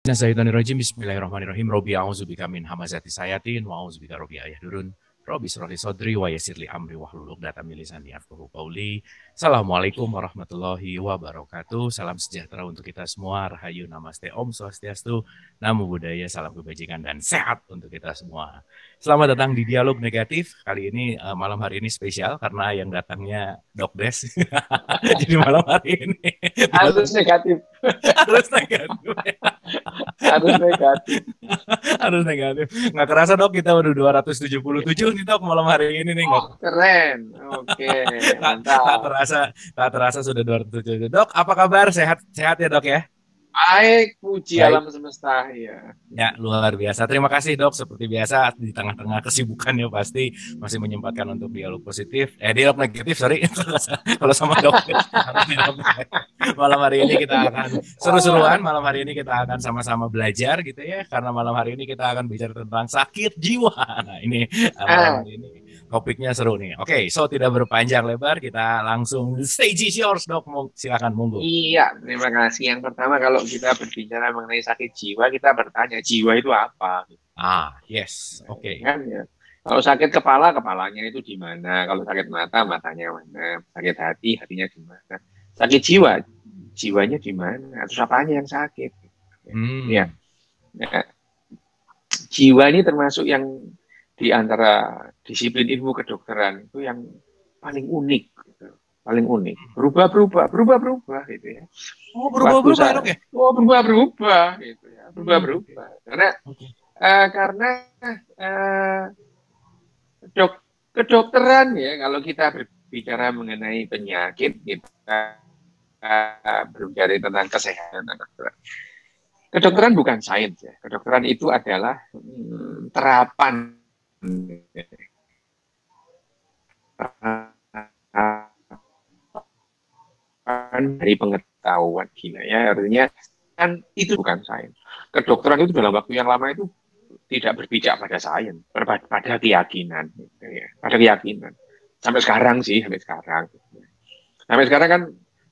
Nasyaitonirrajim, bismillahirrahmanirrahim. Robi a'udzubika min hamazati sayatin wa a'udzubika robi ayahdurun. Robi shrah li sadri wa yassir li amri wahlul 'uqdatam min lisani yafqahu qawli. Assalamualaikum warahmatullahi wabarakatuh. Salam sejahtera untuk kita semua. Rahayu, namaste, Om Swastiastu, Namo Buddhaya, salam kebajikan dan sehat untuk kita semua. Selamat datang di Dialog Negatif. Kali ini malam hari ini spesial karena yang datangnya Dokdes. Jadi malam hari ini Harus negatif. harus negatif. Harus negatif. Harus negatif. Nggak kerasa dok, kita udah 277 nih dok malam hari ini nih. Keren. Oke, mantap. Tak terasa sudah 277. Dok, apa kabar? Sehat sehat ya dok ya? Baik, puji Baik. alam semesta ya. Ya, luar biasa. Terima kasih dok. Seperti biasa di tengah-tengah kesibukannya pasti masih menyempatkan untuk dialog positif. Dialog negatif, sorry. Kalau sama dok. Malam hari ini kita akan seru-seruan. Malam hari ini kita akan sama-sama belajar gitu ya. Karena malam hari ini kita akan bicara tentang sakit jiwa. Nah, ini malam hari ini topiknya seru nih. Oke, so tidak berpanjang lebar, kita langsung stage is yours dok. Silakan monggo. Iya, terima kasih. Yang pertama, kalau kita berbicara mengenai sakit jiwa, kita bertanya jiwa itu apa? Yes, oke. Kan ya. Kalau sakit kepala, kepalanya itu di mana? Kalau sakit mata, matanya mana? Sakit hati, hatinya di mana? Sakit jiwa, jiwanya di mana? Terus apanya yang sakit? Ya. Nah, jiwa ini termasuk yang di antara disiplin ilmu kedokteran itu yang paling unik, gitu. Paling unik. Berubah-berubah gitu ya. Oh, berubah-berubah dok ya? Oh, berubah-berubah gitu ya. Berubah-berubah. Karena kedokteran ya, kalau kita berbicara mengenai penyakit, kita berbicara tentang kesehatan kedokteran. Kedokteran bukan sains ya. Kedokteran itu adalah terapan dari pengetahuan gila ya, artinya kan itu bukan sains. Kedokteran itu dalam waktu yang lama itu tidak berpijak pada sains, pada keyakinan, gitu ya. Pada keyakinan. Sampai sekarang sih, sampai sekarang kan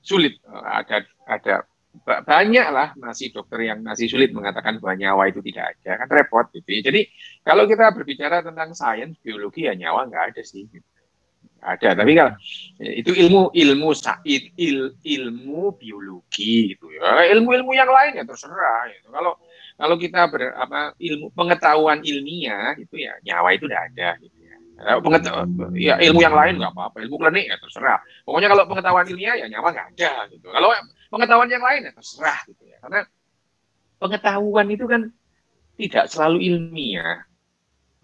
sulit. Ada banyak lah masih dokter yang masih sulit mengatakan bahwa nyawa itu tidak ada, kan repot gitu ya. Jadi kalau kita berbicara tentang sains biologi ya nyawa nggak ada sih, ada. Tapi kalau itu ilmu biologi gitu ya, ilmu yang lain ya terserah gitu. Kalau kita ilmu pengetahuan ilmiah itu ya nyawa itu tidak ada gitu ya. Ya ilmu yang lain nggak apa-apa, ilmu klinik ya terserah. Pokoknya kalau pengetahuan ilmiah ya nyawa nggak ada gitu. Kalau pengetahuan yang lain ya terserah gitu ya. Karena pengetahuan itu kan tidak selalu ilmiah.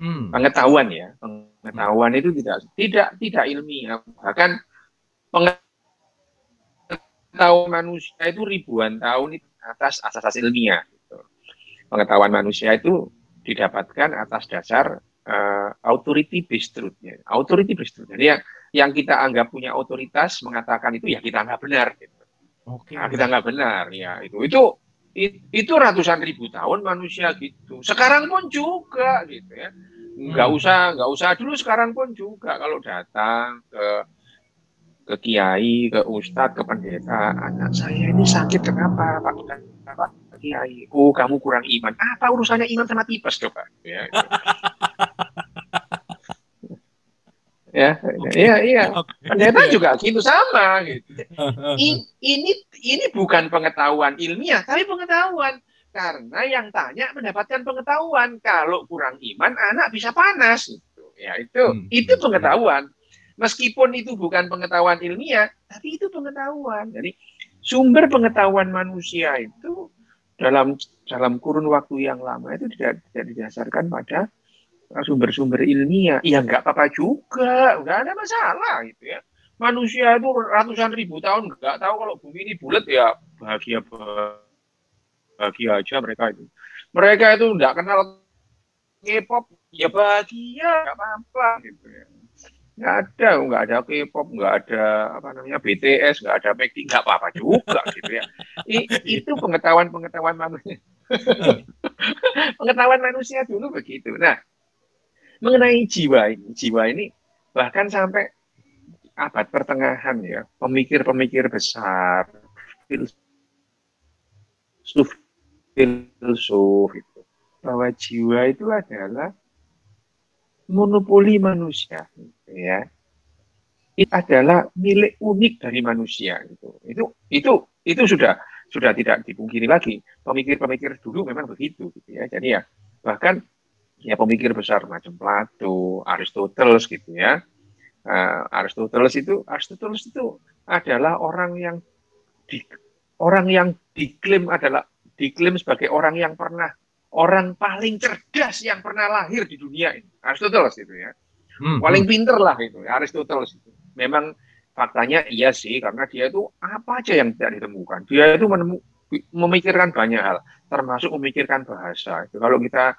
Pengetahuan ya, pengetahuan itu tidak ilmiah. Bahkan pengetahuan manusia itu ribuan tahun itu atas asas ilmiah. Gitu. Pengetahuan manusia itu didapatkan atas dasar authority based truth. Ya. Authority based truth. Jadi yang kita anggap punya otoritas mengatakan itu ya kita anggap benar. Gitu. Nah, kita nggak benar ya itu ratusan ribu tahun manusia gitu. Sekarang pun juga gitu ya. Nggak usah dulu, sekarang pun juga kalau datang ke kiai, ke ustadz, ke pendeta, anak saya ini sakit kenapa Pak Kiai? Oh, kamu kurang iman. Apa urusannya iman sama tipes coba? Ya, gitu. Iya. Pendeta juga gitu sama gitu. Ini bukan pengetahuan ilmiah, tapi pengetahuan. Karena yang tanya mendapatkan pengetahuan. Kalau kurang iman, anak bisa panas. Gitu. Ya, itu pengetahuan. Meskipun itu bukan pengetahuan ilmiah, tapi itu pengetahuan. Jadi sumber pengetahuan manusia itu dalam kurun waktu yang lama itu tidak didasarkan pada sumber-sumber ilmiah. Ya nggak apa-apa juga, nggak ada masalah gitu ya. Manusia itu ratusan ribu tahun nggak tahu kalau bumi ini bulat ya bahagia aja mereka itu. Mereka itu nggak kenal K-pop ya bahagia, nggak apa-apa gitu ya. Nggak ada K-pop, nggak ada BTS, nggak ada Blackpink, nggak apa-apa juga gitu ya. Itu pengetahuan manusia. Pengetahuan manusia dulu begitu. Nah, mengenai jiwa ini bahkan sampai abad pertengahan ya, pemikir besar, filsuf filsuf itu bahwa jiwa itu adalah monopoli manusia, gitu ya. Itu adalah milik unik dari manusia, gitu. Itu sudah tidak dipungkiri lagi. Pemikir-pemikir dulu memang begitu, gitu ya. Jadi ya bahkan ya pemikir besar macam Plato, Aristoteles, gitu ya. Aristoteles itu adalah di, orang yang diklaim sebagai orang paling cerdas yang pernah lahir di dunia ini. Aristoteles itu ya. Paling pinter lah itu Aristoteles itu. Memang faktanya iya sih karena dia itu apa aja yang tidak ditemukan. Dia itu memikirkan banyak hal, termasuk memikirkan bahasa. Itu kalau kita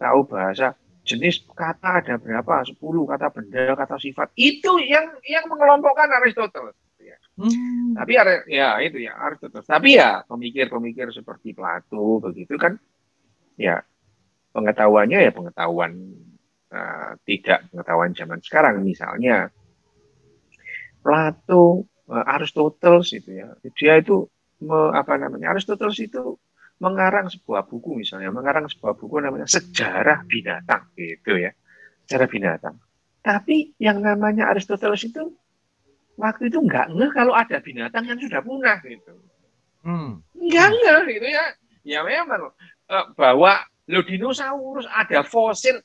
tahu bahasa, jenis kata ada berapa, 10 kata benda, kata sifat, itu yang mengelompokkan Aristoteles. Ya. Tapi ya itu ya Aristoteles. Tapi ya pemikir-pemikir seperti Plato begitu kan, ya pengetahuannya ya pengetahuan tidak pengetahuan zaman sekarang. Misalnya Plato, Aristoteles itu ya, dia itu Aristoteles itu mengarang sebuah buku namanya Sejarah Binatang gitu ya, Sejarah Binatang. Tapi yang namanya Aristoteles itu waktu itu nggak ngeh kalau ada binatang yang sudah punah gitu. Nggak ngeh gitu ya. Ya memang bahwa dinosaurus ada fosil,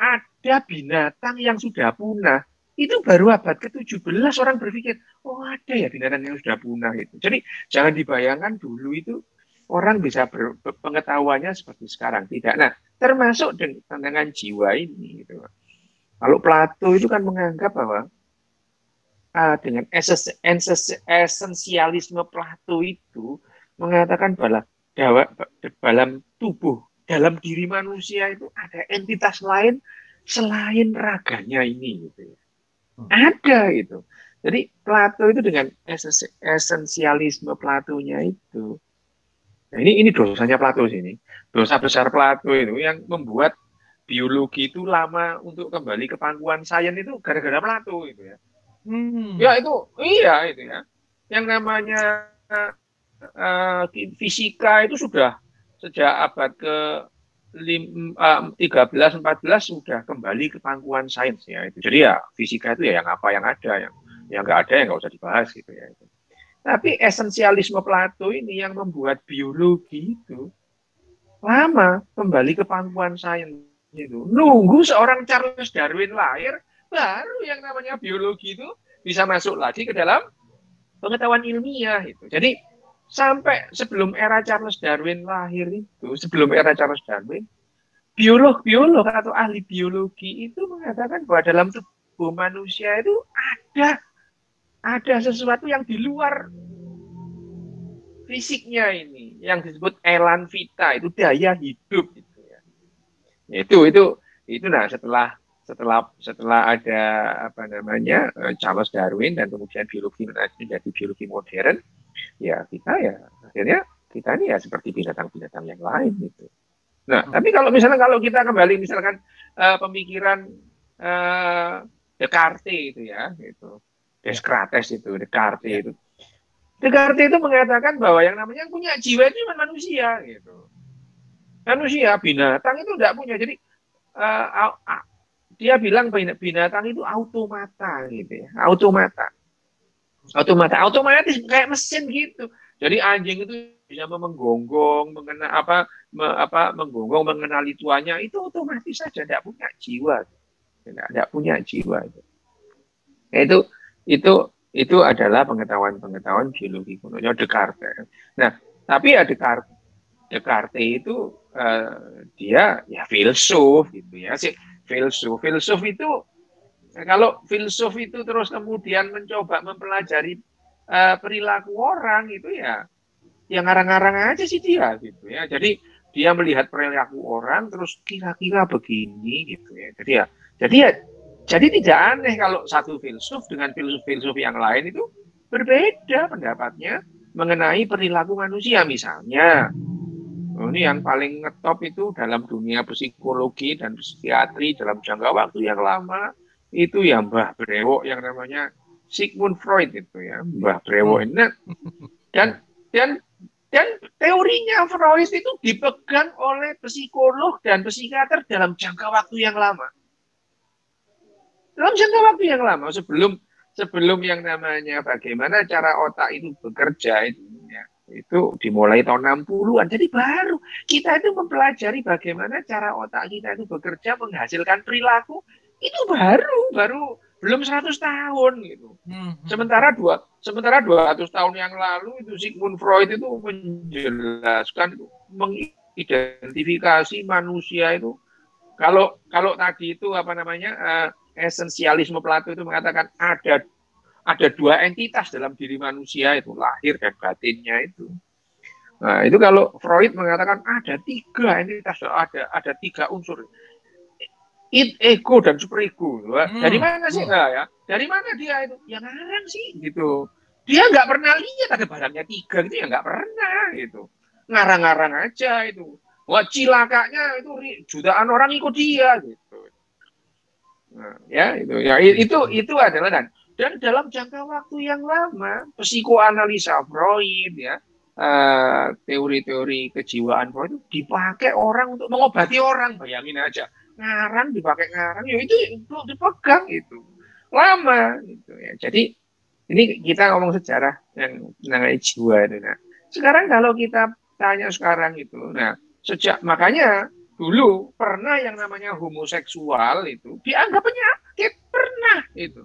ada binatang yang sudah punah. Itu baru abad ke-17 orang berpikir, oh ada ya binatang yang sudah punah itu. Jadi jangan dibayangkan dulu itu orang bisa pengetahuannya seperti sekarang. Tidak. Nah, termasuk dengan jiwa ini. Gitu. Kalau Plato itu kan menganggap bahwa dengan esensialisme Plato itu mengatakan bahwa dalam dalam diri manusia itu ada entitas lain selain raganya ini gitu ya. Ada itu. Jadi Plato itu dengan esensialisme Platonya itu. Nah, ini dosanya Plato sini. Dosa besar Plato itu yang membuat biologi itu lama untuk kembali ke pangkuan sains itu gara-gara Plato itu ya. Ya itu iya itu ya. Yang namanya fisika itu sudah sejak abad ke 13-14 sudah kembali ke pangkuan sains ya itu. Jadi ya fisika itu ya yang apa yang ada, yang nggak ada yang nggak usah dibahas gitu ya itu. Tapi esensialisme Plato ini yang membuat biologi itu lama kembali ke pangkuan sains itu. Nunggu seorang Charles Darwin lahir baru yang namanya biologi itu bisa masuk lagi ke dalam pengetahuan ilmiah itu. Jadi sampai sebelum era Charles Darwin lahir itu, biolog atau ahli biologi itu mengatakan bahwa dalam tubuh manusia itu ada sesuatu yang di luar fisiknya ini, yang disebut elan vita, itu daya hidup gitu ya. Itu nah setelah ada Charles Darwin dan kemudian biologi menjadi biologi modern, ya akhirnya kita ini ya seperti binatang-binatang yang lain gitu. Nah, tapi kalau kita kembali misalkan pemikiran Descartes itu ya, gitu. Descartes itu. Descartes itu mengatakan bahwa yang namanya punya jiwa itu cuma manusia gitu. Manusia, binatang itu tidak punya. Jadi dia bilang binatang itu automata gitu ya. Otomatis kayak mesin gitu. Jadi anjing itu bisa menggonggong, mengenali tuannya, itu otomatis saja tidak punya jiwa. Tidak punya jiwa. Itu adalah pengetahuan biologi kunonya Descartes. Nah, tapi ya Descartes itu dia ya filsuf gitu ya. Filsuf itu kalau filsuf itu terus kemudian mencoba mempelajari perilaku orang itu ya yang ngarang-ngarang aja sih dia gitu ya. Jadi dia melihat perilaku orang terus kira-kira begini gitu ya. Jadi tidak aneh kalau satu filsuf dengan filsuf yang lain itu berbeda pendapatnya mengenai perilaku manusia. Misalnya, ini yang paling ngetop itu dalam dunia psikologi dan psikiatri dalam jangka waktu yang lama itu ya Mbah Brewok yang namanya Sigmund Freud itu ya, Mbah Brewok ini. Dan Dan teorinya Freud itu dipegang oleh psikolog dan psikiater dalam jangka waktu yang lama. Dalam jangka waktu yang lama, sebelum yang namanya bagaimana cara otak itu bekerja itu, ya, itu dimulai tahun 60-an. Jadi baru kita itu mempelajari bagaimana cara otak kita itu bekerja menghasilkan perilaku itu baru belum 100 tahun gitu. Sementara 200 tahun yang lalu itu Sigmund Freud itu menjelaskan, mengidentifikasi manusia itu, kalau tadi itu apa namanya, esensialisme Plato itu mengatakan ada dua entitas dalam diri manusia, itu lahir dan batinnya itu. Nah, itu kalau Freud mengatakan ada 3 entitas, ada 3 unsur. Id, ego, dan superego. Dari mana sih? Nah, ya. Dari mana dia itu? Ya ngarang sih gitu. Dia nggak pernah lihat ada barangnya 3 gitu, ya nggak pernah gitu. Ngarang-ngarang aja itu. Wah, cilakanya itu jutaan orang ikut dia gitu. Nah, ya itu adalah, dan dalam jangka waktu yang lama psikoanalisa Freud, ya, teori-teori kejiwaan Freud itu dipakai orang untuk mengobati orang. Bayangin aja, ngarang dipakai ngarang, ya itu dipegang itu lama gitu ya. Jadi ini kita ngomong sejarah yang mengenai jiwa itu. Nah, sekarang kalau kita tanya sekarang itu, nah makanya dulu pernah yang namanya homoseksual itu dianggap penyakit, pernah itu.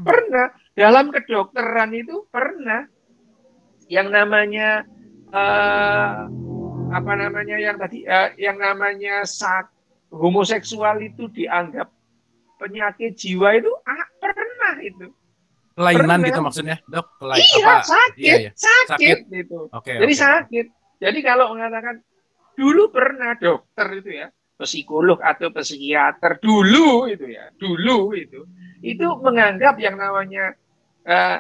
Pernah dalam kedokteran itu pernah yang namanya apa namanya yang tadi yang namanya homoseksual itu dianggap penyakit jiwa itu pernah itu. Kelainan gitu maksudnya, Dok? Iya, sakit gitu. Jadi sakit. Jadi kalau mengatakan dulu pernah dokter itu, ya, psikolog atau psikiater dulu itu, ya, dulu itu menganggap yang namanya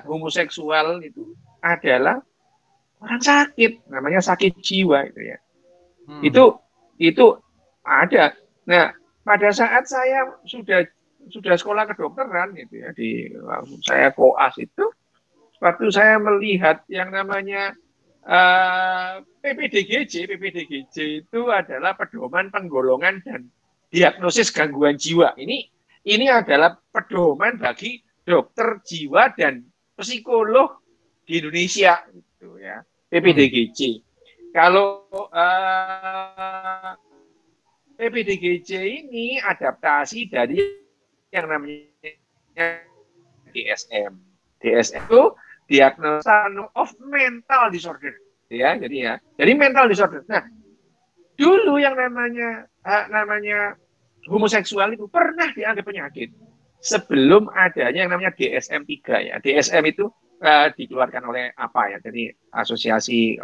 homoseksual itu adalah orang sakit, namanya sakit jiwa itu, ya. Itu ada. Nah, pada saat saya sudah sekolah kedokteran itu, ya, saya koas itu, waktu saya melihat yang namanya PPDGJ itu adalah pedoman penggolongan dan diagnosis gangguan jiwa. Ini adalah pedoman bagi dokter jiwa dan psikolog di Indonesia itu, ya, PPDGJ. Kalau PPDGJ ini adaptasi dari yang namanya DSM. DSM itu diagnosa of mental disorder, ya. Jadi mental disorder. Nah, dulu yang namanya homoseksual itu pernah dianggap penyakit sebelum adanya yang namanya DSM-3, ya. DSM itu dikeluarkan oleh apa, ya? Jadi asosiasi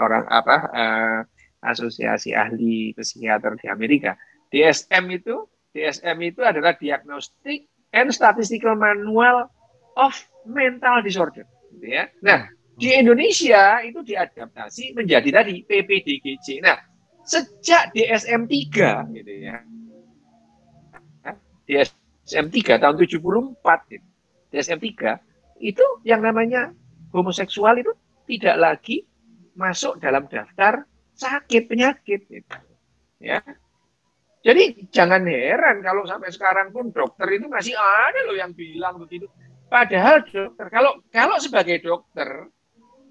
asosiasi ahli psikiater di Amerika. DSM itu adalah Diagnostic and Statistical Manual of Mental Disorder, gitu, ya. Nah, di Indonesia itu diadaptasi menjadi tadi PPDGJ. Nah, sejak DSM-3 gitu, ya. DSM-3 tahun 74 gitu. DSM-3 itu yang namanya homoseksual itu tidak lagi masuk dalam daftar sakit penyakit gitu, ya. Jadi jangan heran kalau sampai sekarang pun dokter itu masih ada loh yang bilang begitu. Padahal dokter, kalau sebagai dokter,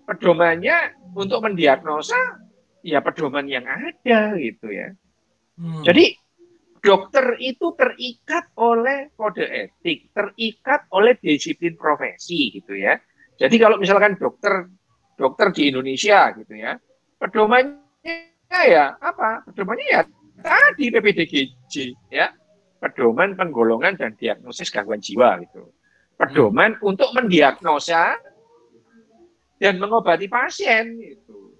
pedomannya untuk mendiagnosa ya pedoman yang ada gitu, ya. Jadi dokter itu terikat oleh kode etik, terikat oleh disiplin profesi gitu, ya. Jadi kalau misalkan dokter di Indonesia gitu, ya, pedomannya ya apa? Pedomannya ya tadi PPDGJ, ya, pedoman penggolongan dan diagnosis gangguan jiwa gitu. Pedoman untuk mendiagnosa dan mengobati pasien gitu.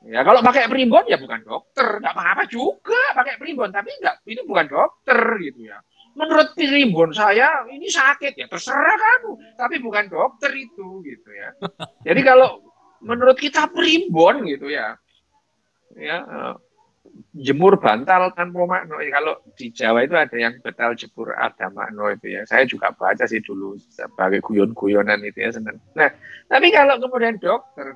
Ya, kalau pakai primbon ya bukan dokter, nggak apa-apa juga pakai primbon, tapi itu bukan dokter gitu, ya. Menurut primbon saya ini sakit, ya terserah kamu, tapi bukan dokter itu gitu, ya. Jadi kalau menurut kita primbon gitu, ya, jemur bantal tanpa makna. Kalau di Jawa itu ada yang betal jebur ada makna itu, ya. Saya juga baca sih dulu sebagai guyon-guyonan itu, ya, senang. Nah, tapi kalau kemudian dokter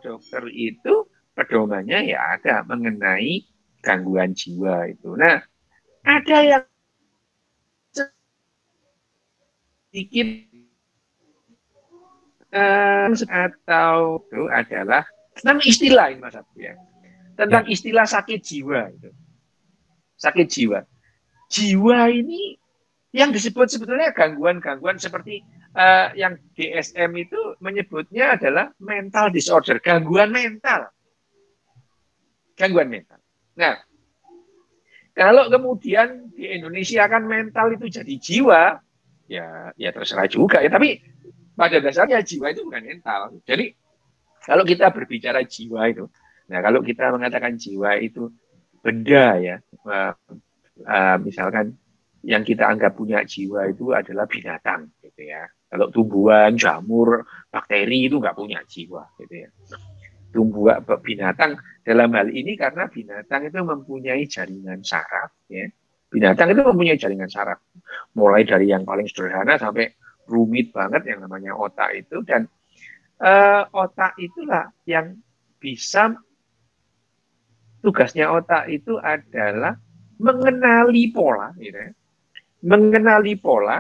itu pedomannya ya ada mengenai gangguan jiwa itu. Nah, ada yang sedikit atau itu adalah tentang istilah ini Mas Abdu ya. Tentang istilah sakit jiwa itu. Sakit jiwa. Jiwa ini yang disebut sebetulnya gangguan-gangguan seperti yang DSM itu menyebutnya adalah mental disorder, gangguan mental. Gangguan mental. Nah, kalau kemudian di Indonesia kan mental itu jadi jiwa, ya terserah juga ya. Tapi pada dasarnya jiwa itu bukan mental. Jadi kalau kita berbicara jiwa itu, nah kalau kita mengatakan jiwa itu benda ya, misalkan yang kita anggap punya jiwa itu adalah binatang, gitu ya. Kalau tumbuhan, jamur, bakteri itu nggak punya jiwa, gitu ya. Tumbuhan binatang dalam hal ini karena binatang itu mempunyai jaringan saraf, ya. Binatang itu mempunyai jaringan saraf, mulai dari yang paling sederhana sampai rumit banget yang namanya otak itu, dan otak itulah yang bisa, tugasnya otak itu adalah mengenali pola, gitu ya. Mengenali pola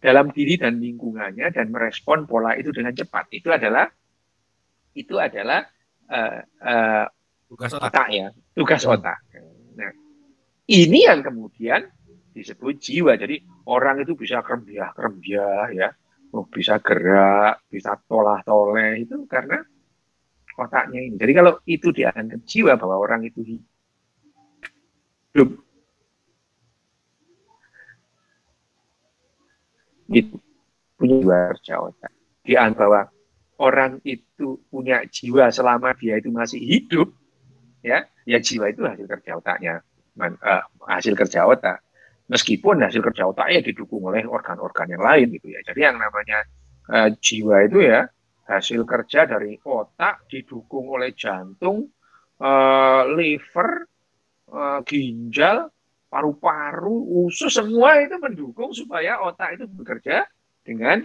dalam diri dan lingkungannya dan merespon pola itu dengan cepat. Itu adalah Tugas otak. otak ya, tugas otak. Nah, ini yang kemudian disebut jiwa. Jadi orang itu bisa kerja ya, bisa gerak, bisa tolah-toleh itu karena otaknya ini. Jadi kalau itu dianggap jiwa bahwa orang itu hidup itu punya jiwa kerja otak. Dianggap bahwa orang itu punya jiwa selama dia itu masih hidup, ya jiwa itu hasil kerja otaknya, hasil kerja otak. Meskipun hasil kerja otaknya didukung oleh organ-organ yang lain gitu ya. Jadi yang namanya jiwa itu ya hasil kerja dari otak didukung oleh jantung, liver, ginjal, paru-paru, usus, semua itu mendukung supaya otak itu bekerja dengan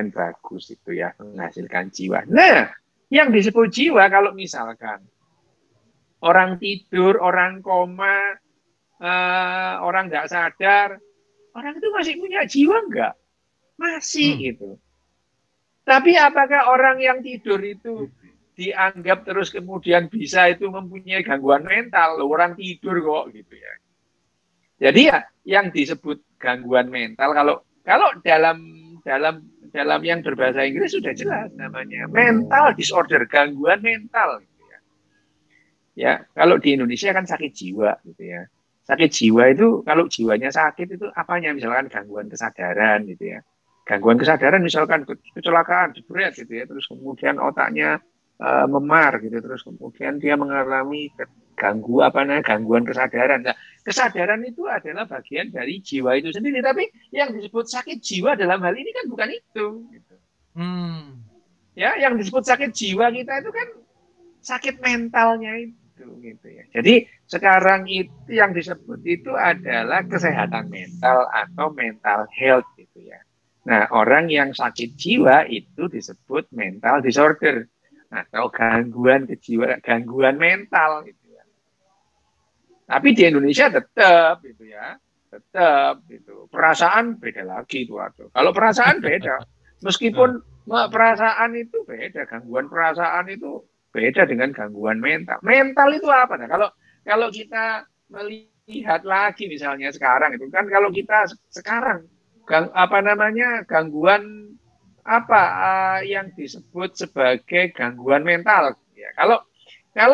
bagus itu ya, menghasilkan jiwa. Nah, yang disebut jiwa kalau misalkan orang tidur, orang koma, orang nggak sadar, orang itu masih punya jiwa nggak? Masih gitu. Tapi apakah orang yang tidur itu dianggap terus kemudian bisa itu mempunyai gangguan mental? Orang tidur kok gitu ya. Jadi ya yang disebut gangguan mental kalau dalam yang berbahasa Inggris sudah jelas namanya mental disorder, gangguan mental gitu ya. Ya, kalau di Indonesia kan sakit jiwa gitu ya. Sakit jiwa itu kalau jiwanya sakit itu apanya? Misalkan gangguan kesadaran gitu ya. Gangguan kesadaran misalkan kecelakaan, jebret gitu ya, terus kemudian otaknya memar gitu, terus kemudian dia mengalami gangguan kesadaran. Nah, kesadaran itu adalah bagian dari jiwa itu sendiri, tapi yang disebut sakit jiwa dalam hal ini kan bukan itu. Gitu. Ya, yang disebut sakit jiwa kita itu kan sakit mentalnya itu, gitu ya. Jadi sekarang itu yang disebut itu adalah kesehatan mental atau mental health, gitu ya. Nah, orang yang sakit jiwa itu disebut mental disorder atau gangguan kejiwaan, gangguan mental, gitu. Tapi di Indonesia tetap gitu ya, tetap gitu. Perasaan beda lagi itu atau kalau perasaan beda, meskipun perasaan itu beda, gangguan perasaan itu beda dengan gangguan mental. Mental itu apa? Nah, kalau kita melihat lagi misalnya sekarang itu kan kalau kita sekarang gangguan apa yang disebut sebagai gangguan mental ya. Kalau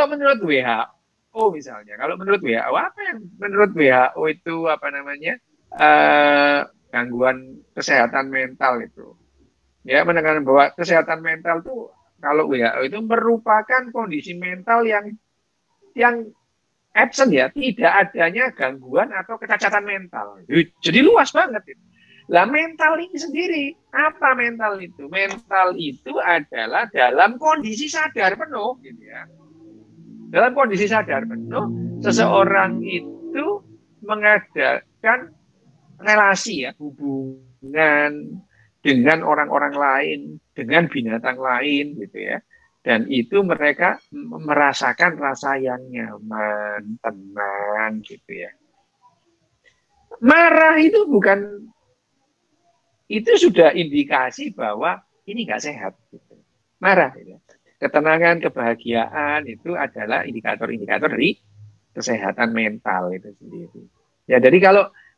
menurut WHO misalnya, kalau menurut WHO apa yang menurut WHO itu apa namanya gangguan kesehatan mental itu, ya menekankan bahwa kesehatan mental itu kalau WHO itu merupakan kondisi mental yang absent ya, tidak adanya gangguan atau kecacatan mental. Jadi luas banget itu. Lah mental ini sendiri, apa mental itu? Mental itu adalah dalam kondisi sadar penuh gitu ya. Dalam kondisi sadar penuh, seseorang itu mengadakan relasi ya, hubungan dengan orang-orang lain, dengan binatang lain gitu ya. Dan itu mereka merasakan rasa yang nyaman, tenang gitu ya. Marah itu bukan, itu sudah indikasi bahwa ini nggak sehat. Gitu. Marah. Gitu. Ketenangan, kebahagiaan itu adalah indikator-indikator dari kesehatan mental itu sendiri. Ya, jadi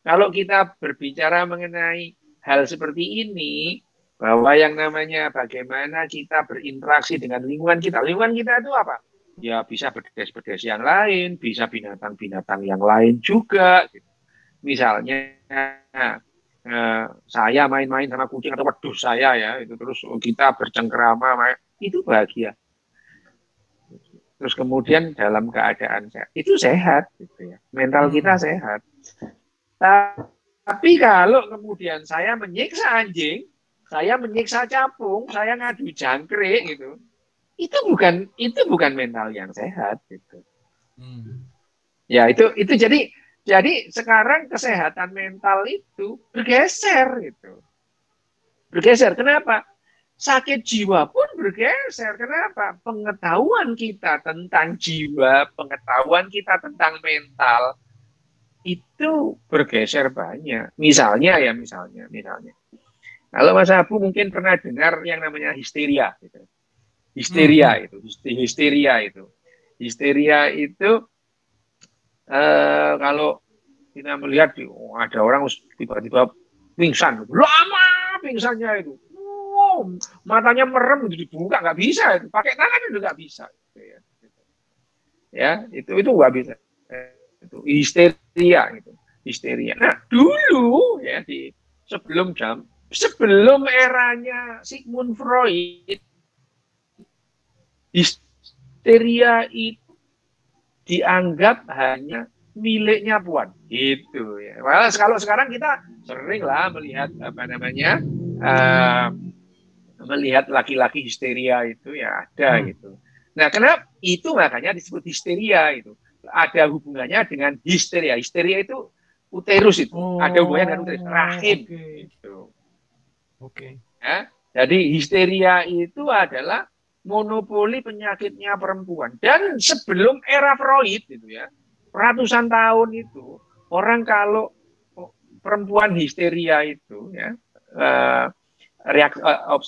kalau kita berbicara mengenai hal seperti ini, bahwa yang namanya bagaimana kita berinteraksi dengan lingkungan kita. Lingkungan kita itu apa? Ya bisa berdes-berdes yang lain, bisa binatang-binatang yang lain juga. Gitu. Misalnya saya main-main sama kucing atau wedus saya ya, itu terus kita bercengkerama, itu bahagia. Terus kemudian dalam keadaan sehat, itu sehat, gitu ya. Mental kita sehat. Tapi kalau kemudian saya menyiksa anjing, saya menyiksa capung, saya ngadu jangkrik gitu, itu bukan mental yang sehat gitu. Ya itu jadi sekarang kesehatan mental itu bergeser gitu. Bergeser. Kenapa? Sakit jiwa pun bergeser. Kenapa? Pengetahuan kita tentang jiwa, pengetahuan kita tentang mental itu bergeser banyak. Misalnya. Kalau Mas Abu mungkin pernah dengar yang namanya histeria. Gitu. Histeria itu. Histeria itu kalau kita melihat ada orang tiba-tiba pingsan, lama pingsannya itu, matanya merem itu dibuka nggak bisa, itu pakai tangan itu nggak bisa, ya itu nggak bisa, itu histeria. Nah dulu ya sebelum eranya Sigmund Freud, histeria itu dianggap hanya miliknya Puan, gitu ya. Well, kalau sekarang kita sering lah melihat melihat laki-laki histeria itu ya ada gitu. Nah, kenapa itu makanya disebut histeria itu? Ada hubungannya dengan histeria. Histeria itu uterus itu, ada hubungannya dengan uterus, rahim gitu. Ya, jadi histeria itu adalah monopoli penyakitnya perempuan. Dan sebelum era Freud gitu ya, ratusan tahun itu orang kalau perempuan histeria itu ya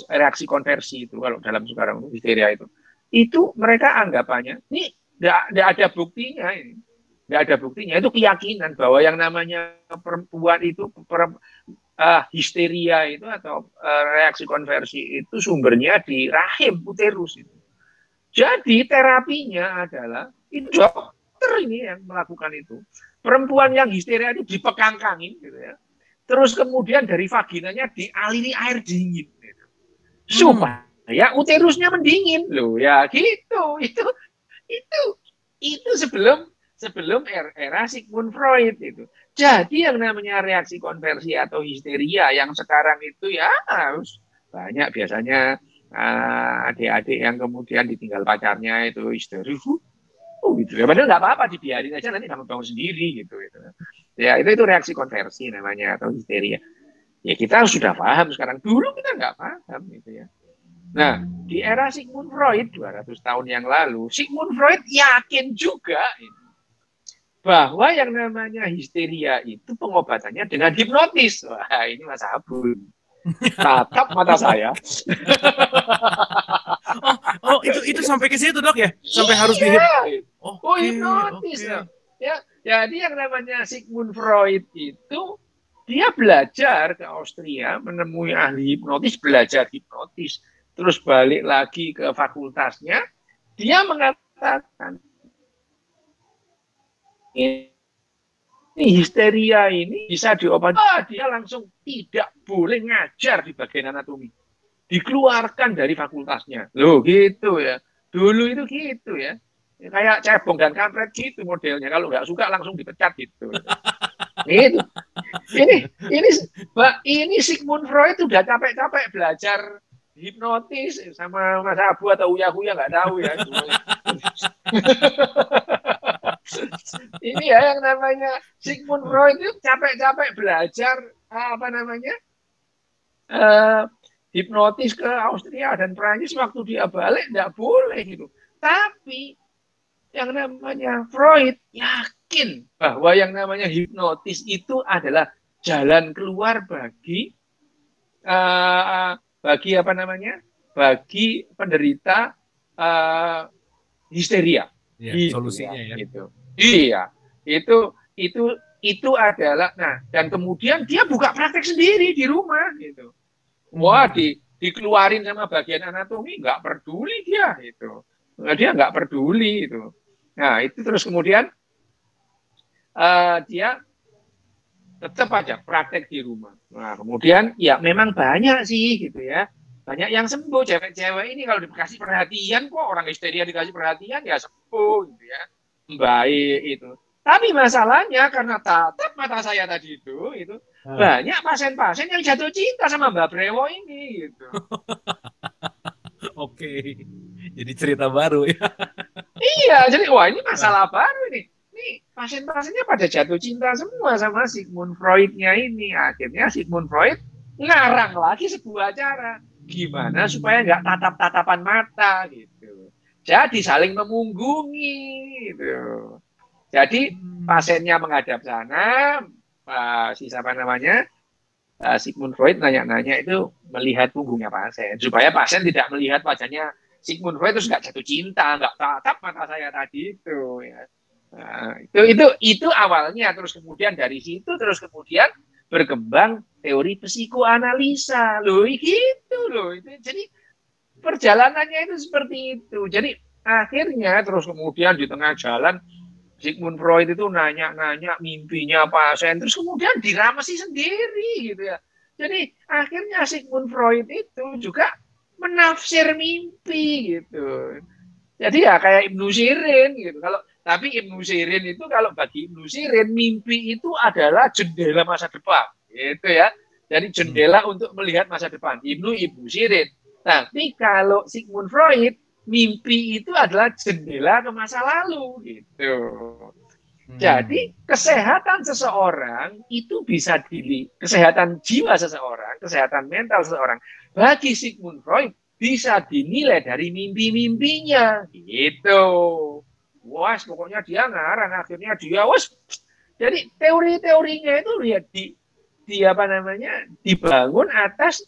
reaksi konversi itu kalau dalam sekarang histeria itu mereka anggapannya ini tidak ada buktinya, ini tidak ada buktinya, itu keyakinan bahwa yang namanya perempuan itu histeria itu atau reaksi konversi itu sumbernya di rahim uterus itu. Jadi terapinya adalah itu dokter ini yang melakukan itu. Perempuan yang histeria itu dipekangkangin gitu ya. Terus kemudian dari vaginanya dialiri air dingin gitu. Supaya uterusnya mendingin loh ya gitu. Itu sebelum era Sigmund Freud itu. Jadi yang namanya reaksi konversi atau histeria yang sekarang itu ya harus banyak biasanya adik-adik yang kemudian ditinggal pacarnya itu histeris, gitu ya. Padahal nggak apa-apa, dibiarin aja nanti bangun-bangun sendiri gitu. Ya itu reaksi konversi namanya atau histeria. Ya kita sudah paham sekarang. Dulu kita nggak paham gitu ya. Nah di era Sigmund Freud 200 tahun yang lalu, Sigmund Freud yakin juga bahwa yang namanya histeria itu pengobatannya dengan hipnotis. Wah ini Mas Abu. Tatap mata saya. itu sampai ke situ dok ya, sampai harus hipnotis. Ya, jadi yang namanya Sigmund Freud itu dia belajar ke Austria, menemui ahli hipnotis, belajar hipnotis, terus balik lagi ke fakultasnya, dia mengatakan ini histeria ini bisa diobati. Dia langsung tidak boleh ngajar di bagian anatomi. Dikeluarkan dari fakultasnya. Loh gitu ya. Dulu itu gitu ya. Kayak cebong dan kampret gitu modelnya. Kalau nggak suka langsung dipecat gitu. Gitu. Ini Sigmund Freud udah capek-capek belajar hipnotis sama Mas Abu atau Uya-Uya nggak tahu ya. Ini ya yang namanya Sigmund Freud itu capek-capek belajar hipnotis ke Austria dan Prancis, waktu dia balik nggak boleh gitu. Tapi yang namanya Freud yakin bahwa yang namanya hipnotis itu adalah jalan keluar bagi apa namanya, bagi penderita histeria, Ya, gitu ya, solusinya ya. gitu. Iya, itu adalah, nah, dan kemudian dia buka praktek sendiri di rumah gitu. Wah, dikeluarin sama bagian anatomi, nggak peduli dia itu. Nah, dia nggak peduli itu. Nah, itu terus kemudian dia tetap aja praktek di rumah. Nah, kemudian ya memang banyak sih gitu ya. Banyak yang sembuh. Cewek-cewek ini kalau dikasih perhatian, kok orang histeria dikasih perhatian ya sembuh gitu ya. Baik itu. Tapi masalahnya karena tatap mata saya tadi itu banyak pasien-pasien yang jatuh cinta sama Mbak Brewo ini gitu. Oke. Jadi cerita baru ya. Iya, jadi wah ini masalah baru ini. Ini pasien-pasiennya pada jatuh cinta semua sama Sigmund Freud-nya ini. Akhirnya Sigmund Freud ngarang lagi sebuah cara. Gimana supaya nggak tatap-tatapan mata gitu. Jadi saling memunggungi gitu. Jadi pasiennya menghadap sana, siapa namanya, Sigmund Freud nanya-nanya itu melihat punggungnya pasien. Supaya pasien tidak melihat wajahnya Sigmund Freud terus nggak jatuh cinta, nggak tatap mata saya tadi itu. Ya. Nah, itu awalnya, terus kemudian dari situ terus kemudian berkembang teori psikoanalisa, loh gitu loh. Itu jadi perjalanannya itu seperti itu. Jadi akhirnya terus kemudian di tengah jalan Sigmund Freud itu nanya-nanya mimpinya pasien, terus kemudian diramasi sendiri gitu ya. Jadi akhirnya Sigmund Freud itu juga menafsir mimpi gitu. Jadi ya kayak Ibnu Sirin gitu. Tapi Ibnu Sirin itu, kalau bagi Ibnu Sirin, mimpi itu adalah jendela masa depan, gitu ya. Jadi jendela untuk melihat masa depan. Ibnu Sirin. Tapi kalau Sigmund Freud, mimpi itu adalah jendela ke masa lalu, gitu. Jadi kesehatan seseorang itu bisa dilihat, kesehatan jiwa seseorang, kesehatan mental seseorang, bagi Sigmund Freud bisa dinilai dari mimpi-mimpinya, gitu. Wah, pokoknya dia ngarang, akhirnya dia jadi teori-teorinya itu lihat di apa namanya, dibangun atas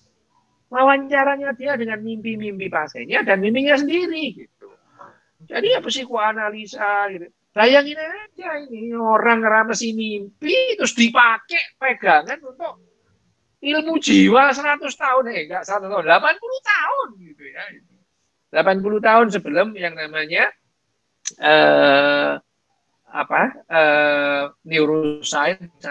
wawancaranya dia dengan mimpi-mimpi pasiennya dan mimpinya sendiri, gitu. Jadi ya psikoanalisa gitu. Bayangin aja ini orang ngeramasi mimpi terus dipakai pegangan untuk ilmu jiwa 100 tahun, enggak 100 tahun, 80 tahun gitu ya. 80 tahun sebelum yang namanya neuroscience,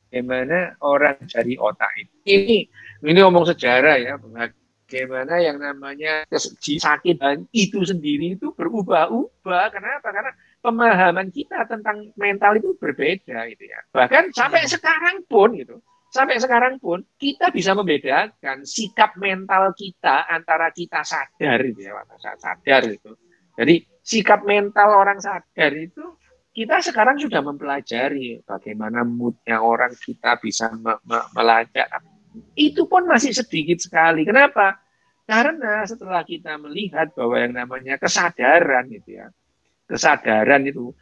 bagaimana orang dari otak ini ngomong sejarah ya, bagaimana yang namanya sakit itu sendiri itu berubah-ubah. Kenapa? Karena pemahaman kita tentang mental itu berbeda gitu ya. Bahkan sampai sekarang pun gitu. Sampai sekarang pun kita bisa membedakan sikap mental kita antara kita sadar gitu ya, sadar itu. Jadi sikap mental orang sadar itu kita sekarang sudah mempelajari bagaimana moodnya orang, kita bisa melacak. Itu pun masih sedikit sekali. Kenapa? Karena setelah kita melihat bahwa yang namanya kesadaran itu ya, kesadaran itu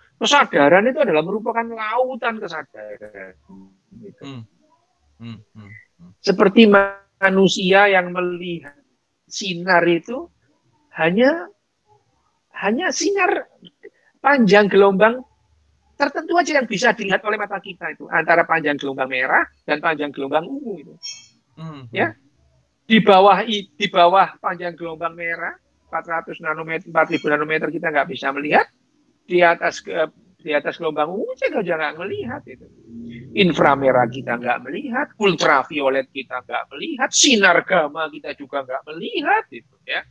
adalah merupakan lautan kesadaran. Gitu. Seperti manusia yang melihat sinar itu hanya sinar panjang gelombang tertentu aja yang bisa dilihat oleh mata kita, itu antara panjang gelombang merah dan panjang gelombang ungu itu. Ya. Di bawah panjang gelombang merah 400 nanometer, 4000 nanometer kita nggak bisa melihat. Di atas gelombang ungu kita juga nggak melihat itu. Inframerah kita nggak melihat, ultraviolet kita nggak melihat, sinar gamma kita juga nggak melihat itu ya.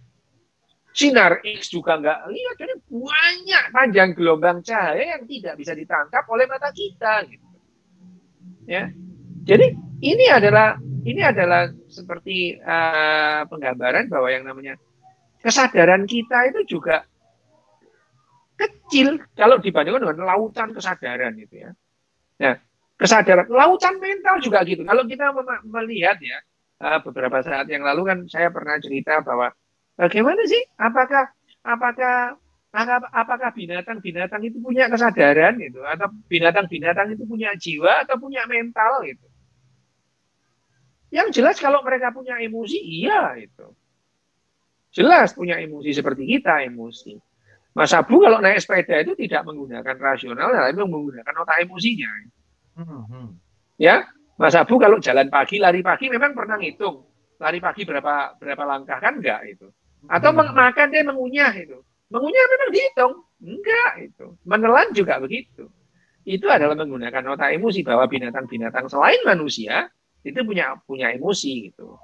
Sinar X juga nggak lihat. Jadi banyak panjang gelombang cahaya yang tidak bisa ditangkap oleh mata kita gitu. Ya. Jadi ini adalah seperti penggambaran bahwa yang namanya kesadaran kita itu juga kecil kalau dibandingkan dengan lautan kesadaran itu ya. Nah, Kesadaran, lautan mental juga gitu. Kalau kita melihat ya, beberapa saat yang lalu kan saya pernah cerita bahwa bagaimana sih, apakah apakah binatang-binatang itu punya kesadaran gitu, atau binatang-binatang itu punya jiwa atau punya mental gitu. Yang jelas kalau mereka punya emosi, iya itu. Jelas punya emosi seperti kita, emosi. Mas Abu kalau naik sepeda itu tidak menggunakan rasional, tapi menggunakan otak emosinya. Ya, Mas Abu kalau jalan pagi, lari pagi memang pernah ngitung. Lari pagi berapa langkah kan enggak itu. Atau makan dia mengunyah itu. Mengunyah memang dihitung. Enggak itu. Menelan juga begitu. Itu adalah menggunakan otak emosi bahwa binatang-binatang selain manusia itu punya emosi gitu.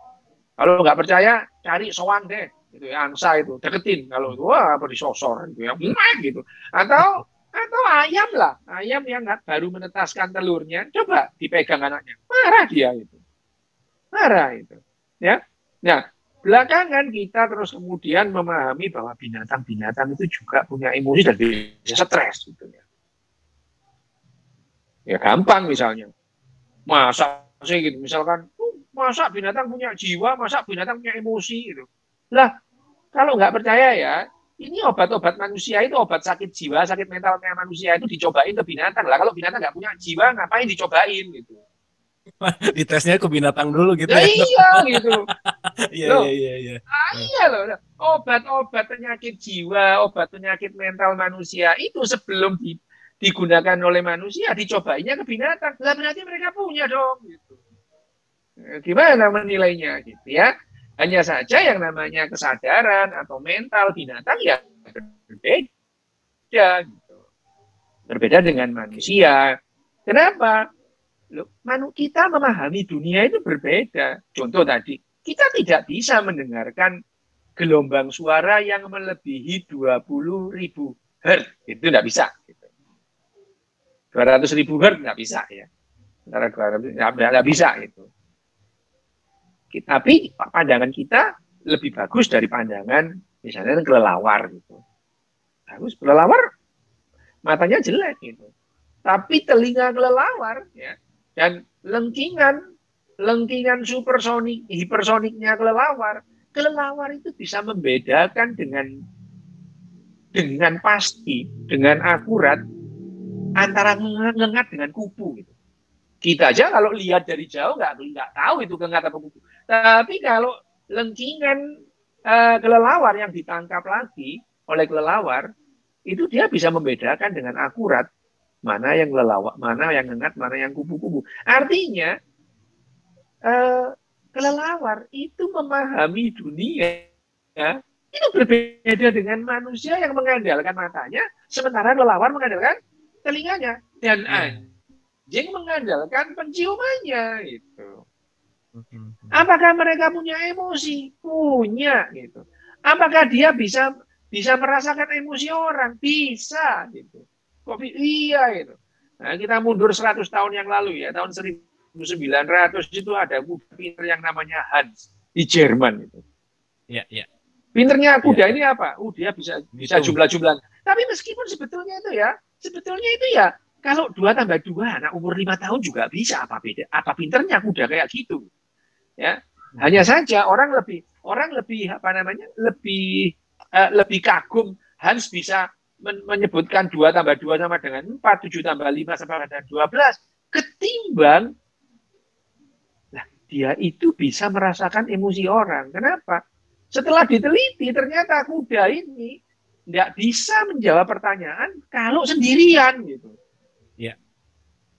Kalau nggak percaya, cari sowan deh. Itu ya, angsa itu deketin kalau itu wah apa disosor gitu ya, gitu. Atau ayam lah, ayam yang baru menetaskan telurnya, coba dipegang anaknya, marah dia itu, marah itu, ya. Nah, belakangan kita terus kemudian memahami bahwa binatang-binatang itu juga punya emosi dan bisa stres gitu ya. Ya gampang misalnya, masa sih gitu, misalkan, masa binatang punya jiwa, masa binatang punya emosi gitu. Lah, kalau nggak percaya ya, ini obat-obat manusia itu obat sakit jiwa, sakit mentalnya manusia itu dicobain ke binatang. Lah kalau binatang nggak punya jiwa, ngapain dicobain gitu? Ditesnya ke binatang dulu gitu Ya ya. iya gitu. Iya, Loh, iya, iya, iya. iya loh. Obat-obat penyakit jiwa, obat penyakit mental manusia itu sebelum digunakan oleh manusia, dicobainnya ke binatang. Lah berarti mereka punya dong gitu. Gimana menilainya gitu ya? Hanya saja yang namanya kesadaran atau mental binatang ya berbeda gitu. Berbeda dengan manusia. Kenapa? Loh, kita memahami dunia itu berbeda. Contoh tadi, kita tidak bisa mendengarkan gelombang suara yang melebihi 20.000 Hz. Itu tidak bisa. 200.000 Hz tidak bisa ya. Tidak bisa itu. Tapi pandangan kita lebih bagus dari pandangan misalnya kelelawar gitu. Bagus, kelelawar matanya jelek gitu. Tapi telinga kelelawar ya dan lengkingan supersonik, hipersoniknya kelelawar itu bisa membedakan dengan pasti, dengan akurat antara ngengat dengan kupu gitu. Kita aja kalau lihat dari jauh nggak tahu itu ngengat apa kupu. Tapi kalau lengkingan kelelawar yang ditangkap lagi oleh kelelawar itu dia bisa membedakan dengan akurat mana yang kelelawar, mana yang ngengat, mana yang kupu-kupu. Artinya kelelawar itu memahami dunia ya, itu berbeda dengan manusia yang mengandalkan matanya, sementara kelelawar mengandalkan telinganya dan anjing mengandalkan penciumannya gitu. Apakah mereka punya emosi? Punya gitu. Apakah dia bisa merasakan emosi orang? Bisa gitu. Kok iya gitu. Nah, kita mundur 100 tahun yang lalu ya, tahun 1900 itu ada kuda pinter yang namanya Hans di Jerman itu. Iya, iya. Pinternya kuda ini apa? Dia bisa jumlah-jumlah. Tapi meskipun sebetulnya itu ya kalau 2 tambah 2 anak umur 5 tahun juga bisa, apa beda? Apa pinternya kuda kayak gitu? Ya. Hanya saja orang lebih lebih kagum Hans bisa menyebutkan 2 tambah 2 sama dengan 4, 7 tambah 5 sama dengan 12 ketimbang dia itu bisa merasakan emosi orang. Kenapa? Setelah diteliti ternyata kuda ini nggak bisa menjawab pertanyaan kalau sendirian gitu. Iya.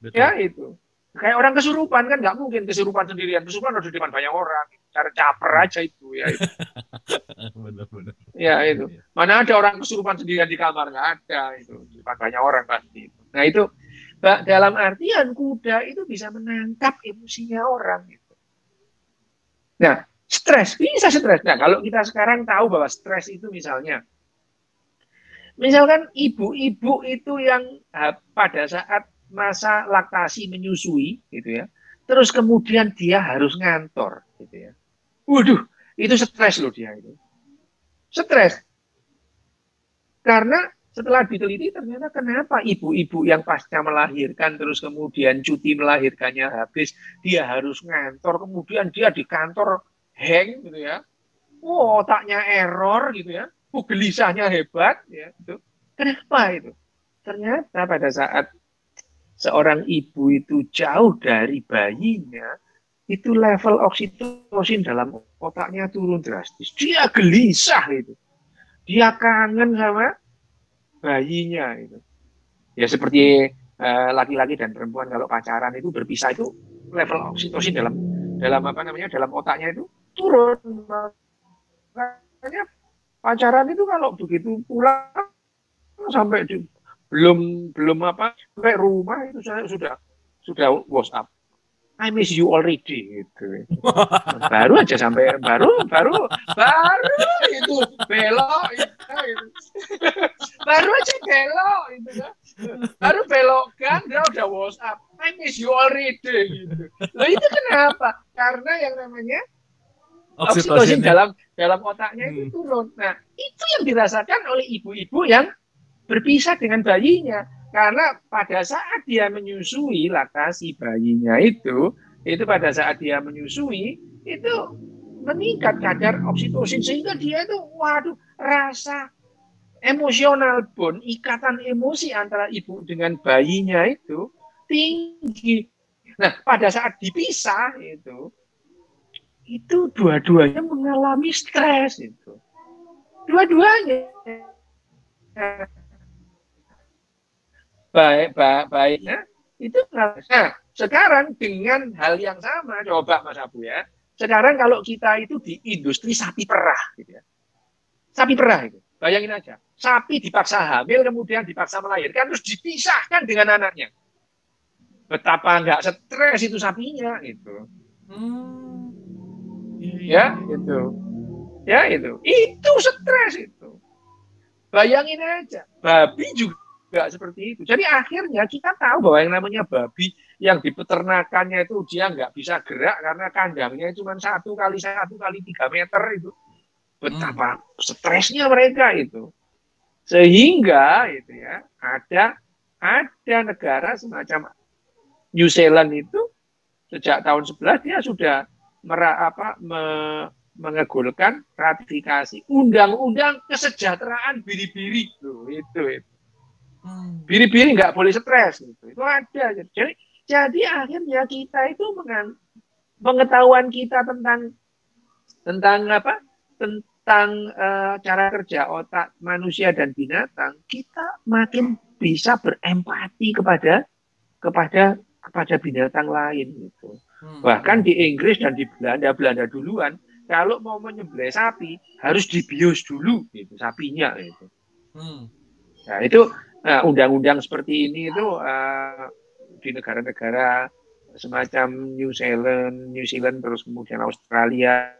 Betul. Ya itu. Kayak orang kesurupan kan nggak mungkin kesurupan sendirian. Kesurupan harus di depan banyak orang. Cara caper aja itu ya. Itu. Benar-benar. Ya itu. Mana ada orang kesurupan sendirian di kamar, nggak ada itu. Di depan banyak orang pasti. Nah itu dalam artian kuda itu bisa menangkap emosinya orang. Gitu. Nah stres bisa stres. Nah kalau kita sekarang tahu bahwa stres itu misalkan ibu-ibu itu yang pada saat masa laktasi menyusui gitu ya. Terus kemudian dia harus ngantor gitu ya. Waduh, itu stres loh dia itu. Stres. Karena setelah diteliti ternyata kenapa ibu-ibu yang pasca melahirkan terus kemudian cuti melahirkannya habis, dia harus ngantor, kemudian dia di kantor hang gitu ya. Oh, otaknya error gitu ya. Oh, gelisahnya hebat ya itu. Kenapa itu? Ternyata pada saat seorang ibu itu jauh dari bayinya, itu level oksitosin dalam otaknya turun drastis. Dia gelisah itu. Dia kangen sama bayinya itu. Ya seperti laki-laki dan perempuan kalau pacaran itu berpisah itu level oksitosin dalam dalam apa namanya dalam otaknya itu turun. Makanya pacaran itu kalau begitu pulang sampai di, belum belum apa sampai rumah itu saya sudah WhatsApp. I miss you already gitu. Baru aja sampai baru itu belok itu. Baru aja belok itu kan. Baru belok kan dia udah WhatsApp. I miss you already gitu. Loh itu kenapa? Karena yang namanya oksitosin dalam otaknya itu turun. Nah, itu yang dirasakan oleh ibu-ibu yang berpisah dengan bayinya. Karena pada saat dia menyusui laktasi bayinya itu pada saat dia menyusui, itu meningkat kadar oksitosin. Sehingga dia itu, waduh, rasa emosional pun, ikatan emosi antara ibu dengan bayinya itu tinggi. Nah, pada saat dipisah itu dua-duanya mengalami stres itu. Dua-duanya. Baiknya itu. Nah, sekarang dengan hal yang sama, coba Mas Abu ya. Sekarang kalau kita itu di industri sapi perah, gitu ya. Sapi perah itu, bayangin aja. Sapi dipaksa hamil, kemudian dipaksa melahirkan, terus dipisahkan dengan anaknya. Betapa nggak stres itu sapinya, gitu. Ya, itu. Ya, itu stres itu. Bayangin aja, babi juga seperti itu. Jadi akhirnya kita tahu bahwa yang namanya babi yang di peternakannya itu dia nggak bisa gerak karena kandangnya cuma 1x1x3 meter itu. Betapa stresnya mereka itu. Sehingga itu ya ada negara semacam New Zealand itu sejak tahun 11 dia sudah mengegulkan ratifikasi undang-undang kesejahteraan biri-biri itu. Biri-biri nggak boleh stres itu ada. Jadi akhirnya kita itu pengetahuan kita tentang cara kerja otak manusia dan binatang, kita makin bisa berempati kepada binatang lain gitu. Bahkan di Inggris dan di Belanda duluan, kalau mau menyembelih sapi harus dibius dulu gitu sapinya itu. Nah itu undang-undang seperti ini itu di negara-negara semacam New Zealand terus kemudian Australia,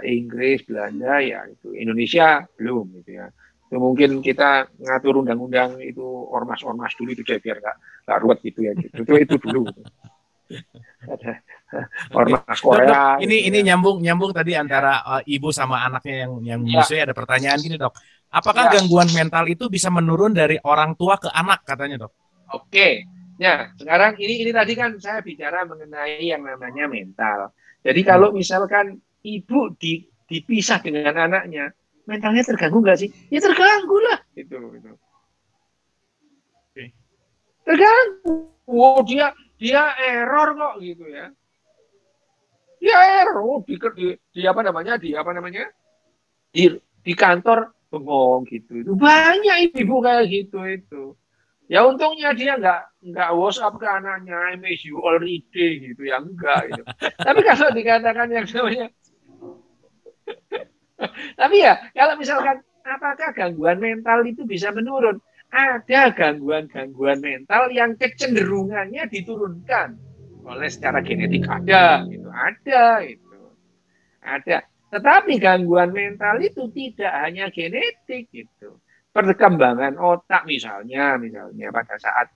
Inggris, Belanda ya itu. Indonesia belum gitu ya. Itu mungkin kita ngatur undang-undang itu ormas-ormas dulu itu biar nggak ruwet gitu ya. Itu dulu. Gitu. Ormas Korea. Dok, ini ya. nyambung tadi antara ibu sama anaknya yang menyusui. Ada pertanyaan gini dok, apakah gangguan mental itu bisa menurun dari orang tua ke anak katanya dok? Oke, ya sekarang ini tadi kan saya bicara mengenai yang namanya mental. Jadi kalau misalkan ibu dipisah dengan anaknya, mentalnya terganggu nggak sih? Ya terganggu lah, itu. Okay. Terganggu. Oh dia error kok gitu ya. Dia error di kantor bengong gitu. Itu banyak ibu kayak gitu itu. Ya untungnya dia nggak WhatsApp ke anaknya, I miss you already gitu ya enggak gitu. Tapi kalau dikatakan yang namanya tapi ya kalau misalkan apakah gangguan mental itu bisa menurun? Ada gangguan mental yang kecenderungannya diturunkan oleh secara genetik ada. Tetapi gangguan mental itu tidak hanya genetik gitu. Perkembangan otak misalnya pada saat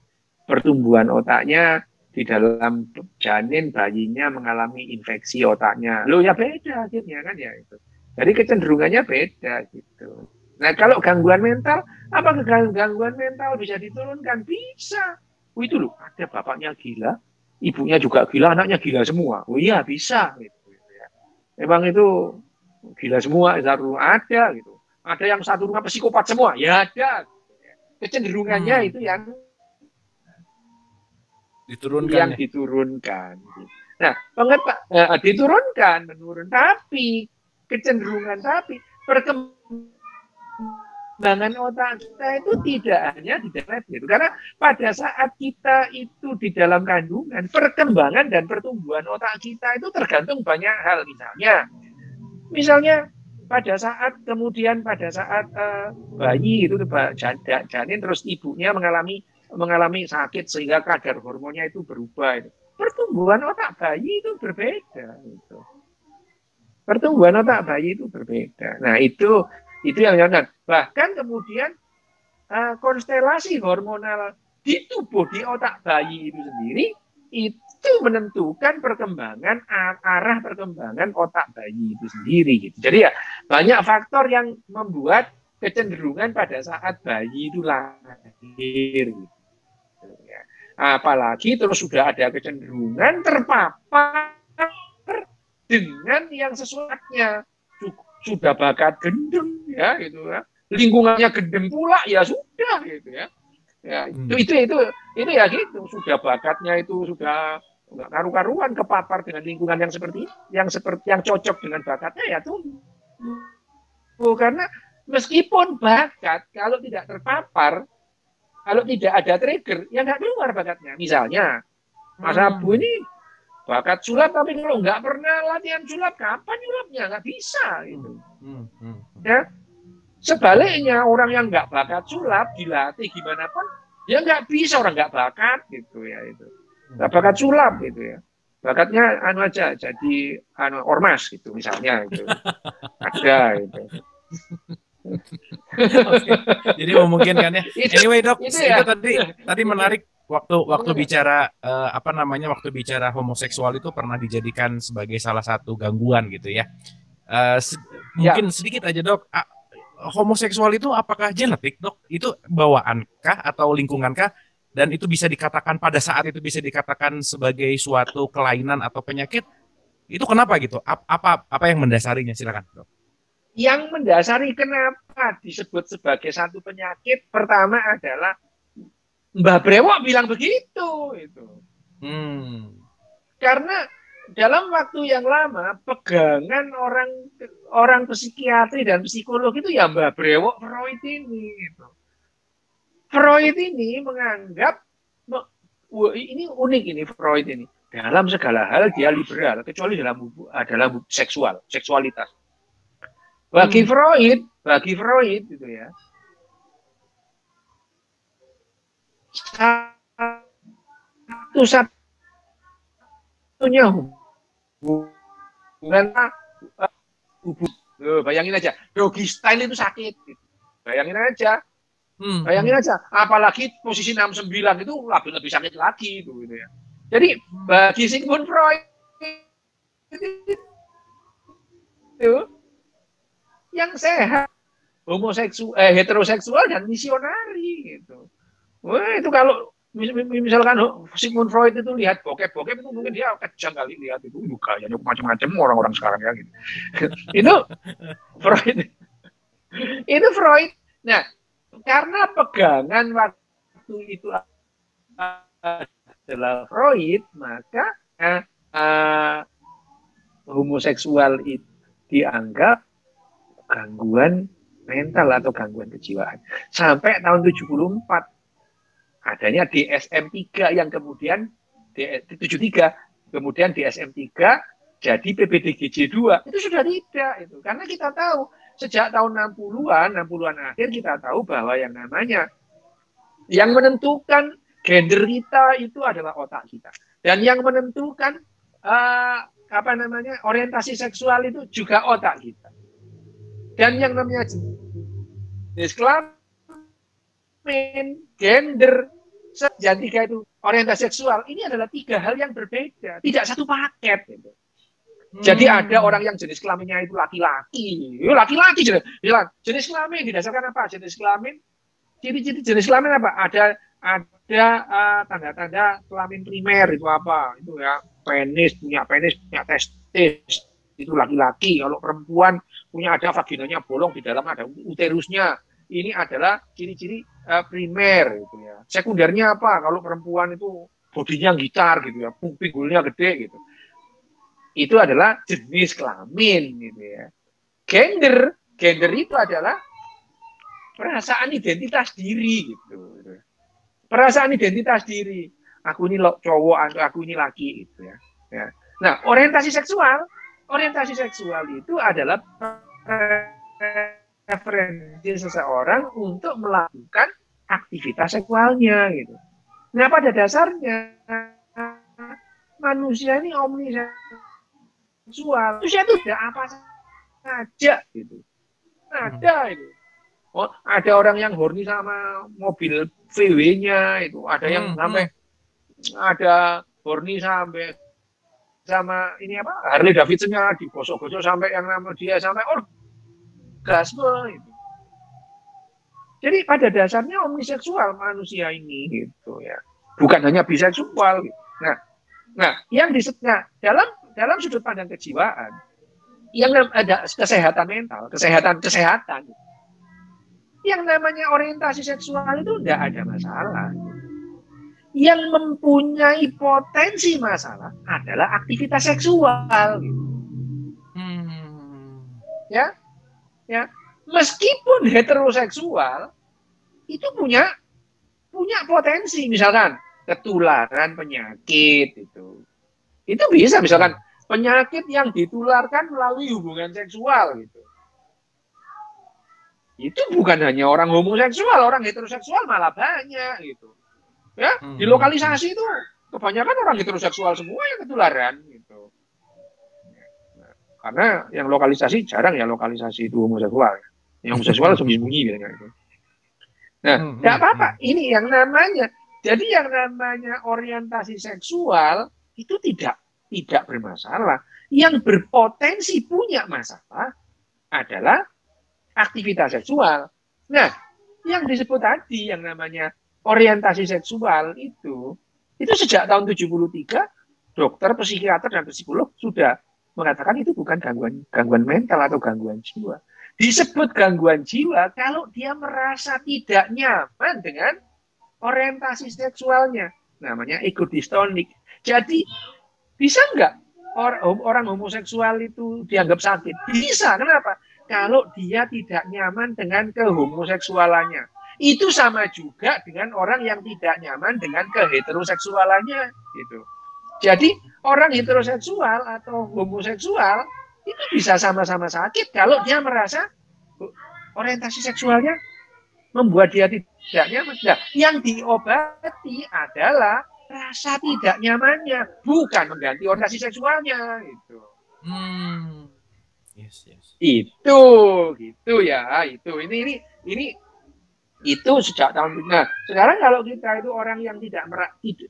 pertumbuhan otaknya di dalam janin bayinya mengalami infeksi otaknya. Loh ya beda akhirnya kan ya itu. Jadi kecenderungannya beda gitu. Nah, kalau gangguan mental, apakah gangguan mental bisa diturunkan? Bisa. Oh, itu loh, ada bapaknya gila, ibunya juga gila, anaknya gila semua. Oh iya, bisa. Gitu, ya. Memang itu gila semua, satu ada gitu. Ada yang satu rumah psikopat semua, ya ada. Kecenderungannya itu Diturunkan yang ya. diturunkan. Nah, diturunkan, menurun, tapi kecenderungan, tapi perkembangan otak kita itu tidak hanya di dalam itu. Karena pada saat kita itu di dalam kandungan, perkembangan dan pertumbuhan otak kita itu tergantung banyak hal. Misalnya pada saat bayi itu janin terus ibunya mengalami sakit sehingga kadar hormonnya itu berubah. Pertumbuhan otak bayi itu berbeda. Gitu. Pertumbuhan otak bayi itu berbeda. Nah itu yang jangan. Bahkan kemudian konstelasi hormonal di tubuh di otak bayi itu sendiri itu menentukan arah perkembangan otak bayi itu sendiri gitu. Jadi ya banyak faktor yang membuat kecenderungan pada saat bayi itu lahir gitu. Ya. Apalagi terus sudah ada kecenderungan terpapar dengan yang sesuatunya, sudah bakat gendeng ya gitu ya, lingkungannya gendeng pula ya sudah gitu ya. Ya, itu ya gitu, sudah bakatnya itu sudah nggak karu-karuan, kepapar dengan lingkungan yang cocok dengan bakatnya ya tuh. Karena meskipun bakat kalau tidak terpapar, kalau tidak ada trigger, ya nggak keluar bakatnya. Misalnya Mas Abu ini bakat sulap, tapi kalau nggak pernah latihan sulap, kapan sulapnya? Nggak bisa gitu. Ya. Sebaliknya orang yang nggak bakat sulap dilatih gimana pun ya nggak bisa, orang nggak bakat gitu ya, itu nggak bakat sulap gitu ya, bakatnya aja jadi ormas gitu misalnya gitu. Ada itu. Okay. Jadi memungkinkan ya. Anyway dok, itu ya. tadi menarik waktu bicara waktu bicara homoseksual itu pernah dijadikan sebagai salah satu gangguan gitu ya. Mungkin sedikit aja dok. Homoseksual itu apakah genetik dok? Itu bawaankah atau lingkungankah? Dan itu bisa dikatakan pada saat itu bisa dikatakan sebagai suatu kelainan atau penyakit? Itu kenapa gitu? Apa yang mendasarinya? Silakan dok. Yang mendasari kenapa disebut sebagai satu penyakit pertama adalah Mbah Brewok bilang begitu itu. Karena dalam waktu yang lama pegangan orang psikiatri dan psikolog itu ya Mbah Brewok Freud ini gitu. Freud ini menganggap ini unik ini Freud ini, dalam segala hal dia liberal kecuali dalam seksualitas. Bagi Freud gitu ya, satu-satunya hubungan bayangin aja, doggy style itu sakit gitu. Bayangin aja, apalagi posisi 69 itu lebih sakit lagi gitu ya. Jadi bagi Sigmund Freud itu yang sehat heteroseksual dan misionari gitu. Wah, itu kalau misalkan Sigmund Freud itu lihat bokep itu mungkin dia kejam kali lihat itu kayaknya macam-macam orang-orang sekarang ya gitu. Itu Freud. Nah, karena pegangan waktu itu adalah Freud, maka homoseksual itu dianggap gangguan mental atau gangguan kejiwaan. Sampai tahun 74 adanya DSM-3 yang kemudian 73, kemudian DSM-3 jadi PPDGJ2. Itu sudah tidak itu. Karena kita tahu sejak tahun 60-an akhir kita tahu bahwa yang namanya yang menentukan gender kita itu adalah otak kita. Dan yang menentukan orientasi seksual itu juga otak kita. Dan yang namanya jenis kelamin, gender, yang tiga itu orientasi seksual, ini adalah tiga hal yang berbeda, tidak satu paket. Gitu. Jadi ada orang yang jenis kelaminnya itu laki-laki. Laki-laki jenis kelamin didasarkan apa? Jenis kelamin, ciri-ciri jenis kelamin apa? Ada tanda-tanda kelamin primer itu apa? Itu ya penis, punya testis, itu laki-laki. Kalau perempuan punya ada vaginanya bolong, di dalam ada uterusnya. Ini adalah ciri-ciri primer gitu ya. Sekundernya apa? Kalau perempuan itu bodinya gitar gitu ya, pinggulnya gede gitu. Itu adalah jenis kelamin gitu ya. Gender itu adalah perasaan identitas diri gitu. Perasaan identitas diri. Aku ini cowok atau aku ini laki gitu ya. Nah, orientasi seksual itu adalah preferensi seseorang untuk melakukan aktivitas seksualnya gitu. Nah, pada dasarnya manusia ini omniseksual. Manusia itu tidak apa saja gitu. Ada itu. Oh, ada orang yang horny sama mobil VW-nya itu, ada yang sampai ada horny sampai sama ini apa Harley Davidson-nya digosok-gosok sampai yang nama dia sampai orgasme itu. Jadi pada dasarnya omniseksual manusia ini gitu ya. Bukan hanya biseksual gitu. Nah, yang dalam sudut pandang kejiwaan yang ada kesehatan mental, kesehatan yang namanya orientasi seksual itu tidak ada masalah. Yang mempunyai potensi masalah adalah aktivitas seksual. Ya, meskipun heteroseksual itu punya potensi, misalkan ketularan penyakit itu bisa, misalkan penyakit yang ditularkan melalui hubungan seksual gitu. Itu bukan hanya orang homoseksual, orang heteroseksual malah banyak gitu. Ya, di lokalisasi itu kebanyakan orang heteroseksual semua yang ketularan gitu. Nah, karena yang lokalisasi jarang ya lokalisasi itu homoseksual. Yang homoseksual sembunyi-sembunyi biasanya itu. Nah, tidak apa-apa. Ini yang namanya. Jadi yang namanya orientasi seksual itu tidak bermasalah. Yang berpotensi punya masalah adalah aktivitas seksual. Nah, yang disebut tadi yang namanya orientasi seksual itu sejak tahun 73 dokter, psikiater dan psikolog sudah mengatakan itu bukan gangguan mental atau gangguan jiwa. Disebut gangguan jiwa kalau dia merasa tidak nyaman dengan orientasi seksualnya. Namanya ego dystonik. Jadi bisa nggak orang homoseksual itu dianggap sakit? Bisa. Kenapa? Kalau dia tidak nyaman dengan kehomoseksualannya. Itu sama juga dengan orang yang tidak nyaman dengan keheteroseksualannya. Gitu. Jadi orang heteroseksual atau homoseksual itu bisa sama-sama sakit kalau dia merasa orientasi seksualnya membuat dia tidak nyaman. Nah, yang diobati adalah rasa tidak nyamannya, bukan mengganti orientasi seksualnya. Gitu. Yes. Itu ya, ini itu sejak tahun. Nah, sekarang kalau kita itu orang yang tidak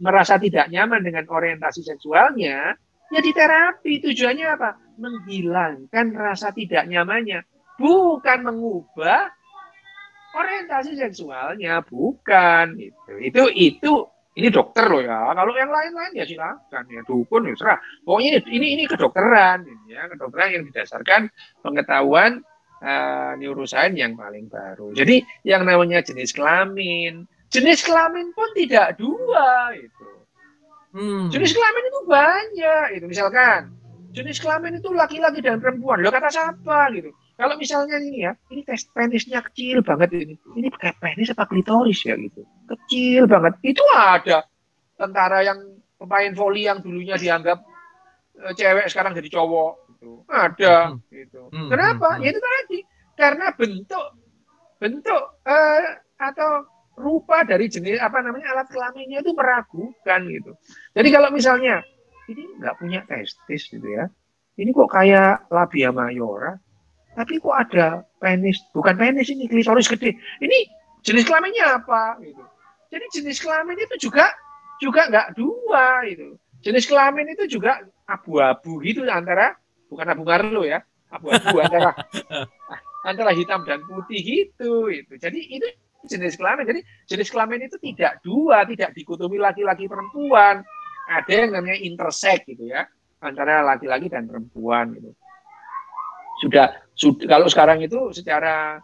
merasa tidak nyaman dengan orientasi seksualnya, ya diterapi. Tujuannya apa? Menghilangkan rasa tidak nyamannya, bukan mengubah orientasi seksualnya, bukan. Itu ini dokter loh ya. Kalau yang lain-lain ya silakan ya, dukun ya serah. Pokoknya ini kedokteran ya, kedokteran yang didasarkan pengetahuan neuroscience yang paling baru. Jadi yang namanya jenis kelamin pun tidak dua itu. Jenis kelamin itu banyak itu. Misalkan jenis kelamin itu laki-laki dan perempuan. Lo kata siapa gitu? Kalau misalnya ini ya, ini tes penisnya kecil banget ini. Ini kayak penis apa klitoris ya gitu. Kecil banget. Itu ada tentara yang pemain voli yang dulunya dianggap cewek sekarang jadi cowok. Gitu. Ada gitu. Kenapa? Ya itu tadi. Karena bentuk atau rupa dari jenis alat kelaminnya itu meragukan gitu. Jadi kalau misalnya ini nggak punya testis gitu ya. Ini kok kayak labia mayora. Tapi kok ada penis, bukan penis ini, klitoris gede. Ini jenis kelaminnya apa? Gitu. Jadi jenis kelamin itu juga nggak dua. Gitu. Jenis kelamin itu juga abu-abu gitu antara bukan Abu Marlo ya, abu-abu antara hitam dan putih gitu. Jadi itu jenis kelamin. Jadi jenis kelamin itu tidak dua, tidak dikotomi laki-laki perempuan. Ada yang namanya intersex gitu ya, antara laki-laki dan perempuan gitu. Sudah kalau sekarang itu secara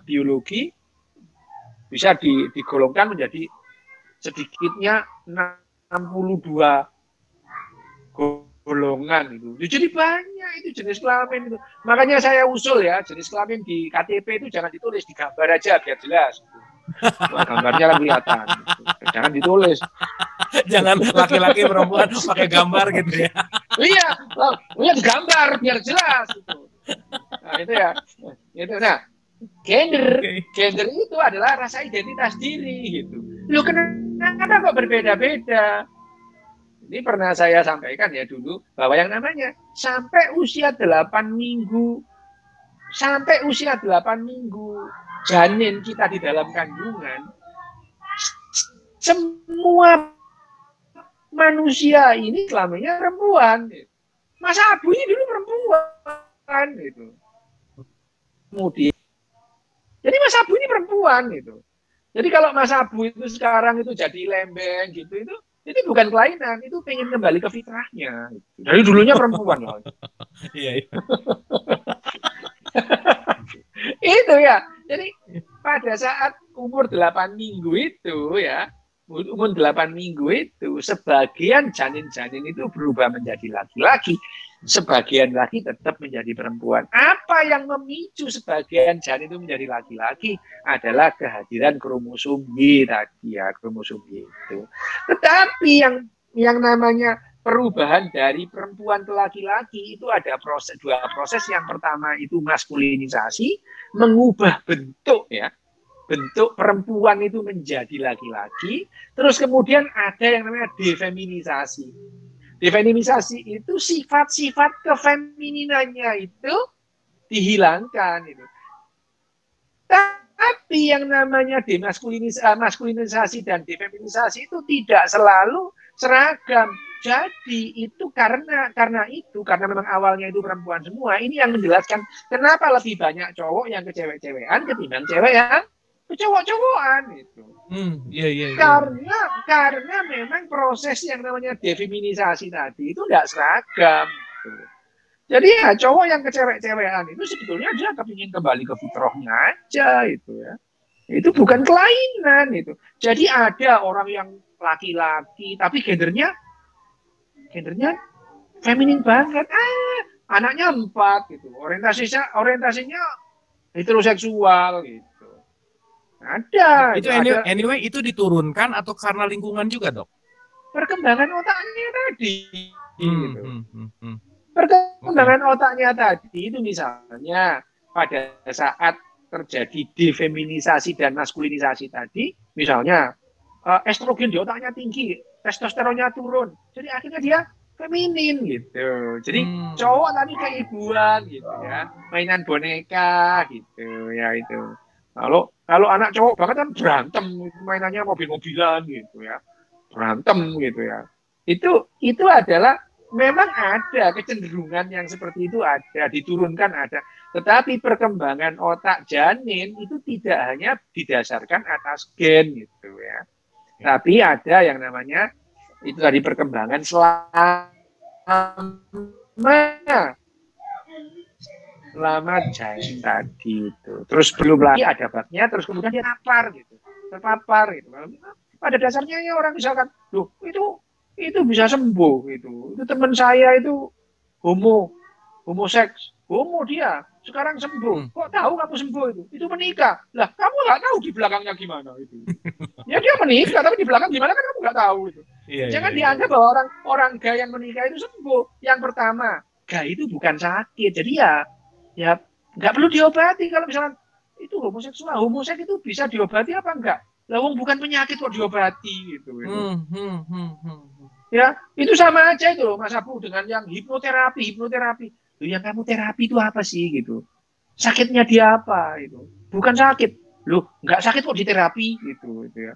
biologi bisa digolongkan menjadi sedikitnya 62 golongan itu. Jadi banyak itu jenis kelamin itu. Makanya saya usul ya, jenis kelamin di KTP itu jangan ditulis, digambar aja biar jelas. Nah, gambarnya kan kelihatan. Jangan ditulis. Jangan laki-laki perempuan pakai gambar gitu ya. Iya, digambar biar jelas gitu. Nah, itu ya. Itu nah, gender itu adalah rasa identitas diri gitu. Loh, kenapa kok berbeda-beda? Ini pernah saya sampaikan ya dulu bahwa yang namanya sampai usia 8 minggu janin kita di dalam kandungan, semua manusia ini kelaminnya perempuan. Mas Abu ini dulu perempuan gitu. Kemudian jadi Mas Abu ini perempuan gitu. Jadi kalau Mas Abu itu sekarang itu jadi lembeng gitu, itu bukan kelainan, itu pengen kembali ke fitrahnya. Dari dulunya perempuan loh. Iya. Itu ya. Jadi pada saat umur 8 minggu itu ya, umur 8 minggu itu sebagian janin-janin itu berubah menjadi laki-laki, sebagian lagi tetap menjadi perempuan. Apa yang memicu sebagian janin itu menjadi laki-laki adalah kehadiran kromosom Y tadi ya, kromosom Y itu. Tetapi yang namanya perubahan dari perempuan ke laki-laki itu ada dua proses. Yang pertama itu maskulinisasi, mengubah bentuk ya. Bentuk perempuan itu menjadi laki-laki. Terus kemudian ada yang namanya defeminisasi. Defeminisasi itu sifat-sifat kefemininannya itu dihilangkan. Itu. Tapi yang namanya maskulinisasi dan defeminisasi itu tidak selalu seragam. Jadi itu karena memang awalnya itu perempuan semua. Ini yang menjelaskan kenapa lebih banyak cowok yang ke cewek-cewekan ketimbang cewek yang ke cowok-cowokan itu. Iya. Karena memang proses yang namanya defeminisasi tadi itu tidak seragam. Gitu. Jadi ya cowok yang ke cewek-cewekan itu sebetulnya dia kepingin kembali ke fitrahnya aja itu ya. Itu bukan kelainan itu. Jadi ada orang yang laki-laki tapi gendernya feminin banget. Anaknya 4 gitu. Orientasinya heteroseksual gitu. Ada. Itu anyway itu diturunkan atau karena lingkungan juga, Dok? Perkembangan otaknya tadi. Gitu. Perkembangan otaknya tadi itu misalnya pada saat terjadi defeminisasi dan maskulinisasi tadi, misalnya estrogen di otaknya tinggi, testosteronnya turun, jadi akhirnya dia feminin gitu. Jadi cowok tadi keibuan gitu ya, mainan boneka gitu ya itu. Kalau anak cowok bahkan kan berantem, mainannya mobil-mobilan gitu ya, berantem gitu ya. Itu adalah memang ada kecenderungan yang seperti itu ada, diturunkan ada. Tetapi perkembangan otak janin itu tidak hanya didasarkan atas gen gitu ya. Tapi ada yang namanya itu tadi perkembangan selama janin tadi itu. Terus belum lagi ada babnya, terus kemudian dia terpapar gitu. Pada dasarnya ya orang misalkan, loh itu bisa sembuh itu teman saya itu homoseks, homo dia sekarang sembuh. Kok tahu kamu sembuh itu menikah lah, kamu nggak tahu di belakangnya gimana itu. Ya dia menikah tapi di belakang gimana kan kamu nggak tahu itu. Jangan dianggap bahwa orang gay yang menikah itu sembuh. Yang pertama, gay itu bukan sakit, jadi ya nggak perlu diobati. Kalau misalkan itu homoseksual, homoseks itu bisa diobati apa enggak? Lah bukan penyakit kok diobati gitu. Ya, itu sama aja itu loh Mas Abu dengan yang hipnoterapi. Loh, yang kamu terapi itu apa sih gitu? Sakitnya dia apa itu? Bukan sakit. Loh, nggak sakit kok diterapi gitu ya.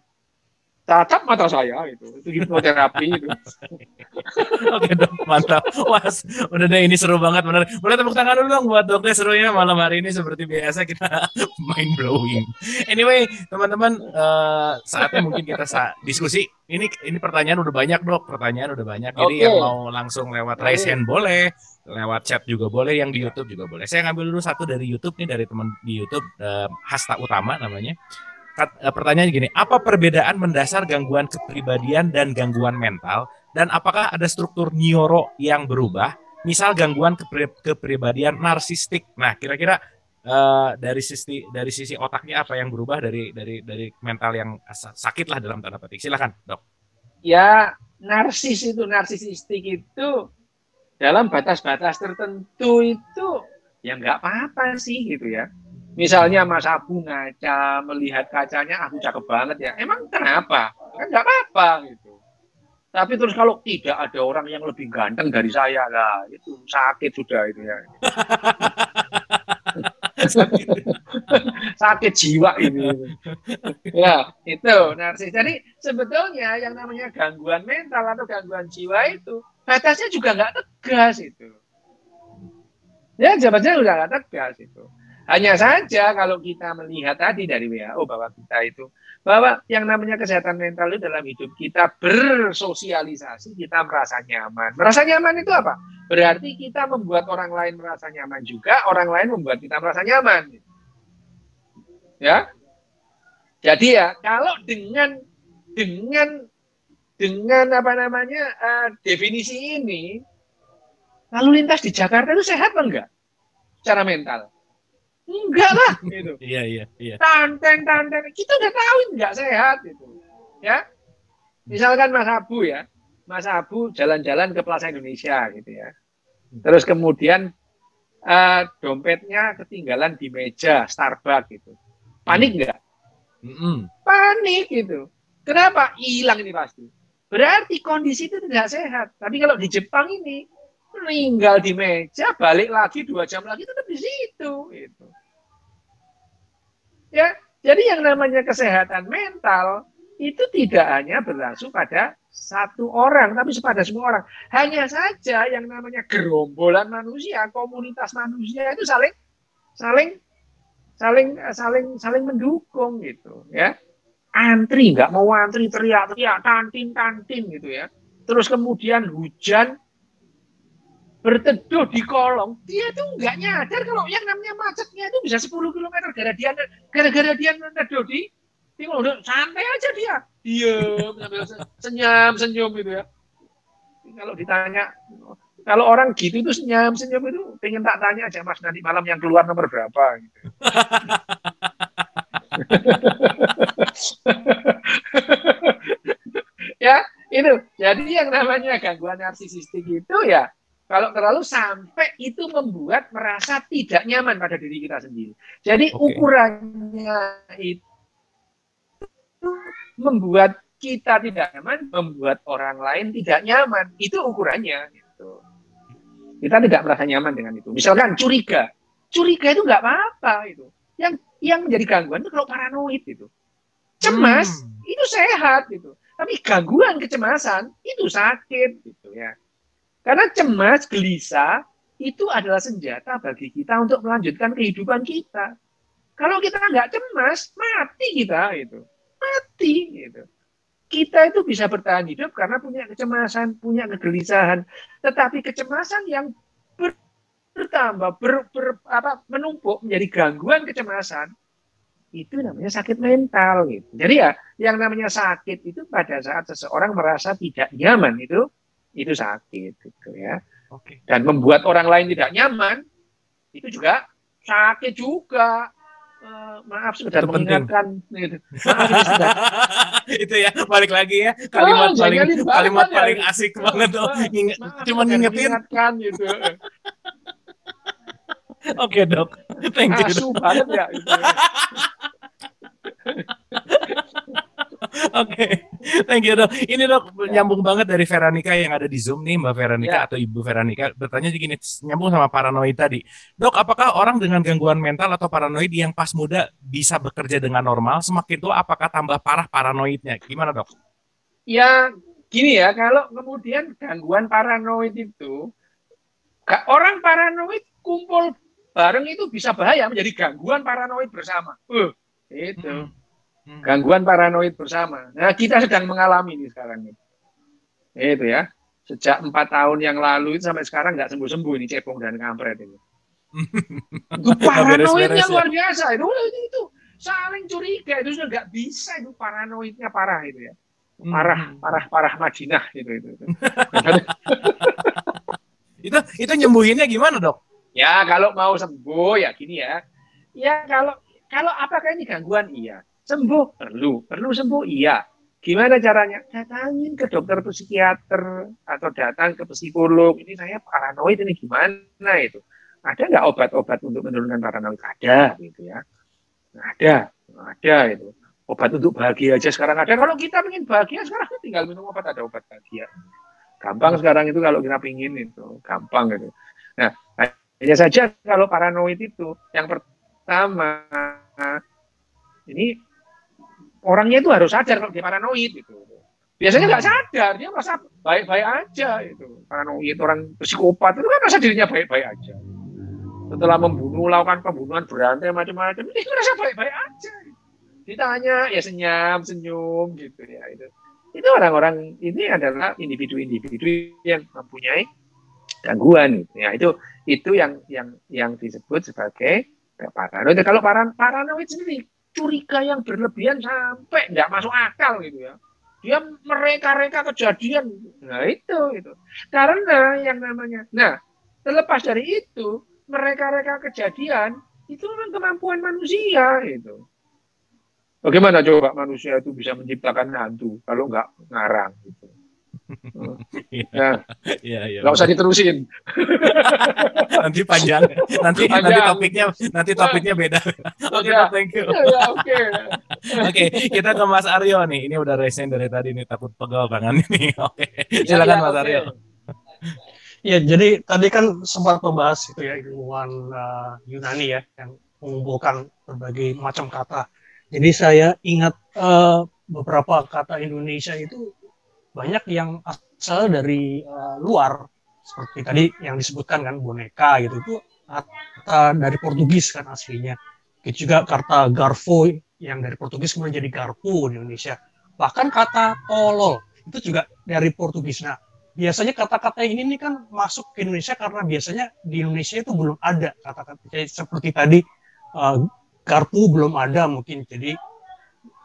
tatap mata saya itu hipnoterapi itu. Oke dok, mantap. Wah, udah deh ini seru banget bener. Boleh tepuk tangan dulu dong buat dokter serunya malam hari ini seperti biasa kita mind blowing. Anyway, teman-teman, saatnya mungkin kita diskusi. Ini pertanyaan udah banyak dok, pertanyaan udah banyak. Jadi Oke, yang mau langsung lewat raise hand boleh, lewat chat juga boleh, yang di YouTube juga boleh. Saya ngambil dulu satu dari YouTube nih, dari teman di YouTube, Hasta Utama namanya. Pertanyaannya gini, apa perbedaan mendasar gangguan kepribadian dan gangguan mental? Dan apakah ada struktur neuro yang berubah? Misal gangguan kepribadian narsistik. Nah, kira-kira dari sisi otaknya apa yang berubah dari mental yang sakit lah dalam tanda petik. Silakan, dok. ya narsisistik itu dalam batas-batas tertentu itu ya nggak apa-apa sih gitu ya. Misalnya Mas Abu ngaca, melihat kacanya, aku cakep banget ya. Emang kenapa? Kan nggak apa-apa gitu. Tapi terus kalau tidak ada orang yang lebih ganteng dari saya lah, itu sakit sudah itu ya. Sakit jiwa ini. Ya, itu narsis. Jadi sebetulnya yang namanya gangguan mental atau gangguan jiwa itu batasnya juga nggak tegas itu. Ya, jawabannya juga nggak tegas itu. Hanya saja kalau kita melihat tadi dari WHO bahwa kita itu bahwa yang namanya kesehatan mental itu dalam hidup kita bersosialisasi, kita merasa nyaman. Merasa nyaman itu apa? Berarti kita membuat orang lain merasa nyaman juga, orang lain membuat kita merasa nyaman. Ya. Jadi ya kalau dengan apa namanya definisi ini, lalu lintas di Jakarta itu sehat apa enggak? Secara mental. Enggak lah gitu. Iya. Tanten kita udah tahu enggak sehat gitu. Ya. Misalkan Mas Abu ya. Mas Abu jalan-jalan ke Plaza Indonesia gitu ya. Terus kemudian dompetnya ketinggalan di meja Starbucks gitu. Panik enggak? Panik gitu. Kenapa? Hilang ini pasti. Berarti kondisi itu tidak sehat. Tapi kalau di Jepang ini meninggal di meja, balik lagi 2 jam lagi tetap di situ. Gitu. Ya, jadi yang namanya kesehatan mental itu tidak hanya berlaku pada satu orang, tapi pada semua orang. Hanya saja yang namanya gerombolan manusia, komunitas manusia itu saling mendukung gitu, ya. Antri nggak mau antri, teriak-teriak, kantin gitu ya. Terus kemudian hujan berteduh di kolong, dia tuh nggak nyadar kalau yang namanya macetnya itu bisa 10 km gara-gara dia neduh di kolong. Santai aja dia, diem senyum gitu ya. Kalau ditanya, kalau orang gitu itu senyum itu pengen tak tanya aja, Mas, nanti malam yang keluar nomor berapa gitu. Ya, itu. Jadi yang namanya gangguan narsisistik itu ya kalau terlalu sampai itu membuat merasa tidak nyaman pada diri kita sendiri. Jadi ukurannya itu membuat kita tidak nyaman, membuat orang lain tidak nyaman. Itu ukurannya. Gitu. Kita tidak merasa nyaman dengan itu. Misalkan curiga itu nggak apa-apa itu. Yang menjadi gangguan itu kalau paranoid itu. Cemas itu sehat gitu. Tapi gangguan kecemasan itu sakit gitu ya. Karena cemas, gelisah itu adalah senjata bagi kita untuk melanjutkan kehidupan kita. Kalau kita nggak cemas, mati kita gitu. Mati gitu. Kita itu bisa bertahan hidup karena punya kecemasan, punya kegelisahan. Tetapi kecemasan yang bertambah, menumpuk menjadi gangguan kecemasan, itu namanya sakit mental gitu. Jadi ya yang namanya sakit itu pada saat seseorang merasa tidak nyaman itu sakit gitu ya. Dan membuat orang lain tidak nyaman itu juga sakit juga. Maaf sudah mengingatkan gitu. Maaf ini sudah. Itu ya balik lagi ya kalimat paling asik banget tuh. Cuma ngingetin gitu. Oke, Dok. Thank you. Asu banget ya itu. Oke. Thank you dok. Ini dok Ya, nyambung banget dari Veronica yang ada di Zoom nih, Mbak Veronica ya. atau Ibu Veronica bertanya gini, nyambung sama paranoid tadi. Dok, apakah orang dengan gangguan mental atau paranoid yang pas muda bisa bekerja dengan normal, semakin tua apakah tambah parah paranoidnya? Gimana dok? Ya, gini ya, kalau kemudian gangguan paranoid itu, orang paranoid kumpul bareng itu bisa bahaya menjadi gangguan paranoid bersama. Itu Hmm. Hmm. gangguan paranoid bersama. Nah, kita sedang mengalami ini sekarang ini. Itu ya. Sejak 4 tahun yang lalu itu sampai sekarang nggak sembuh-sembuh ini cebong dan kampret ini. Itu Nggak paranoidnya beres-beres ya. luar biasa. Itu saling curiga. Itu sudah nggak bisa. Itu paranoidnya parah itu ya. Hmm. Parah, Hmm. parah, parah Madinah itu. Itu nyembuhinnya gimana dok? Ya, kalau mau sembuh ya gini ya. Ya, kalau kalau apakah ini gangguan? Iya. Sembuh perlu sembuh iya. Gimana caranya? Datangin ke dokter psikiater atau datang ke psikolog. Ini saya paranoid ini gimana itu? Ada nggak obat-obat untuk menurunkan paranoid? Ada gitu ya. Ada itu. Obat untuk bahagia aja sekarang ada. Kalau kita ingin bahagia sekarang tinggal minum obat, ada obat bahagia. Gampang sekarang itu kalau kita pingin itu, gampang gitu. Nah, hanya saja kalau paranoid itu, yang pertama, ini orangnya itu harus sadar kalau dia paranoid gitu. Biasanya nggak Hmm. sadar, dia merasa baik-baik aja itu. Paranoid orang psikopat itu kan merasa dirinya baik-baik aja. Setelah melakukan pembunuhan berantai macam-macam, dia merasa baik-baik aja. Ditanya ya senyum gitu ya itu orang-orang ini adalah individu-individu yang mempunyai gangguan gitu. Ya itu yang disebut sebagai paranoid. Kalau paranoid sendiri curiga yang berlebihan sampai nggak masuk akal gitu ya. Dia mereka-reka kejadian. Nah itu karena yang namanya. Nah terlepas dari itu mereka-reka kejadian itu memang kemampuan manusia itu. Bagaimana coba manusia itu bisa menciptakan hantu kalau nggak ngarang gitu. Iya, Ya, iya, iya, nggak usah benar. diterusin. Nanti panjang. Nanti nanti Panjang. topiknya beda. Oke, Beda. Dok, thank you. Ya, oke. Oke, kita ke Mas Aryo nih. Ini udah resign dari tadi nih, takut pegal tangan ini. Oke, Ya, ya, silakan Mas oke. Aryo. Ya, jadi tadi kan sempat membahas itu ya ilmuwan Yunani ya yang mengumpulkan berbagai macam kata. Jadi saya ingat beberapa kata Indonesia itu banyak yang asal dari luar. Seperti tadi yang disebutkan kan boneka gitu itu kata dari Portugis kan aslinya. Itu juga kata garfo yang dari Portugis kemudian jadi garpu di Indonesia. Bahkan kata tolol itu juga dari Portugis. Nah, biasanya kata-kata ini nih kan masuk ke Indonesia karena biasanya di Indonesia itu belum ada kata-kata seperti tadi uh, garpu belum ada mungkin jadi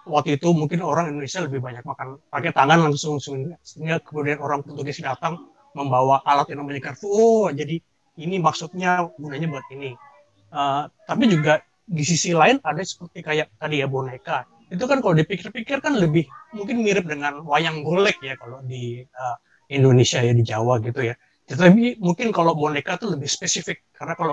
waktu itu mungkin orang Indonesia lebih banyak makan pakai tangan langsung sehingga kemudian orang Portugis datang membawa alat yang namanya garpu jadi ini maksudnya gunanya buat ini tapi juga di sisi lain ada seperti kayak tadi ya boneka itu kan kalau dipikir-pikir kan lebih mungkin mirip dengan wayang golek ya kalau di Indonesia ya di Jawa gitu ya. Tapi mungkin kalau boneka tuh lebih spesifik karena kalau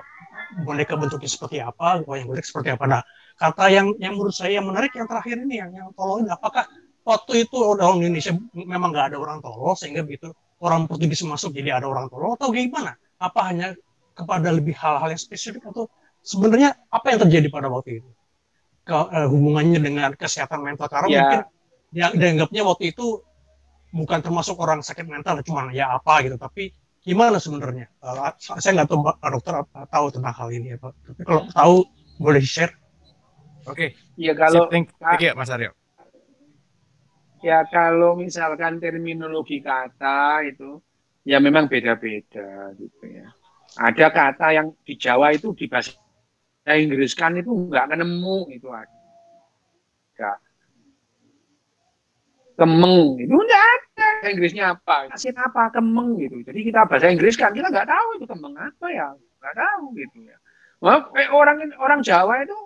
boneka bentuknya seperti apa, wayang golek seperti apa. Nah, kata yang menurut saya yang menarik yang terakhir ini yang tolol ini apakah waktu itu orang Indonesia memang nggak ada orang tolol sehingga begitu orang Portugis masuk jadi ada orang tolol atau gimana? Apa hanya kepada lebih hal-hal yang spesifik atau sebenarnya apa yang terjadi pada waktu itu? Hubungannya dengan kesehatan mental karena mungkin Ya, yang dianggapnya waktu itu bukan termasuk orang sakit mental cuma ya apa gitu tapi gimana sebenarnya saya nggak tahu Pak dokter tahu tentang hal ini ya Pak tapi kalau tahu boleh share. Oke, ya sip, kalau thank you Mas Aryo. ya kalau misalkan terminologi kata itu ya memang beda-beda gitu ya. Ada kata yang di Jawa itu di bahasa Inggris kan itu nggak ketemu itu ada kemeng itu enggak ada bahasa Inggrisnya apa asin apa kemeng gitu jadi kita bahasa Inggris kan kita nggak tahu itu kemeng apa ya nggak tahu gitu ya. Wah, orang orang Jawa itu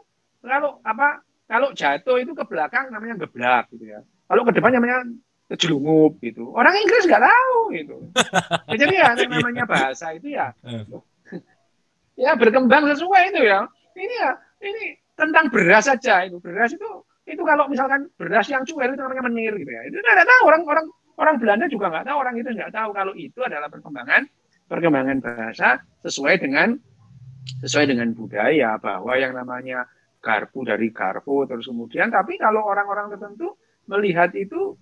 kalau jatuh itu ke belakang namanya geblak gitu ya kalau ke depan namanya kejelungup gitu orang Inggris nggak tahu gitu ya, jadi ya yang Iya. namanya bahasa itu ya Eh, berkembang sesuai itu ya ini tentang beras saja itu beras itu kalau misalkan beras yang cuel itu namanya menir gitu ya. Itu nggak tahu orang Belanda juga nggak tahu, orang itu nggak tahu kalau itu adalah perkembangan bahasa sesuai dengan budaya, bahwa yang namanya garpu dari garpu terus kemudian. Tapi kalau orang-orang tertentu melihat itu,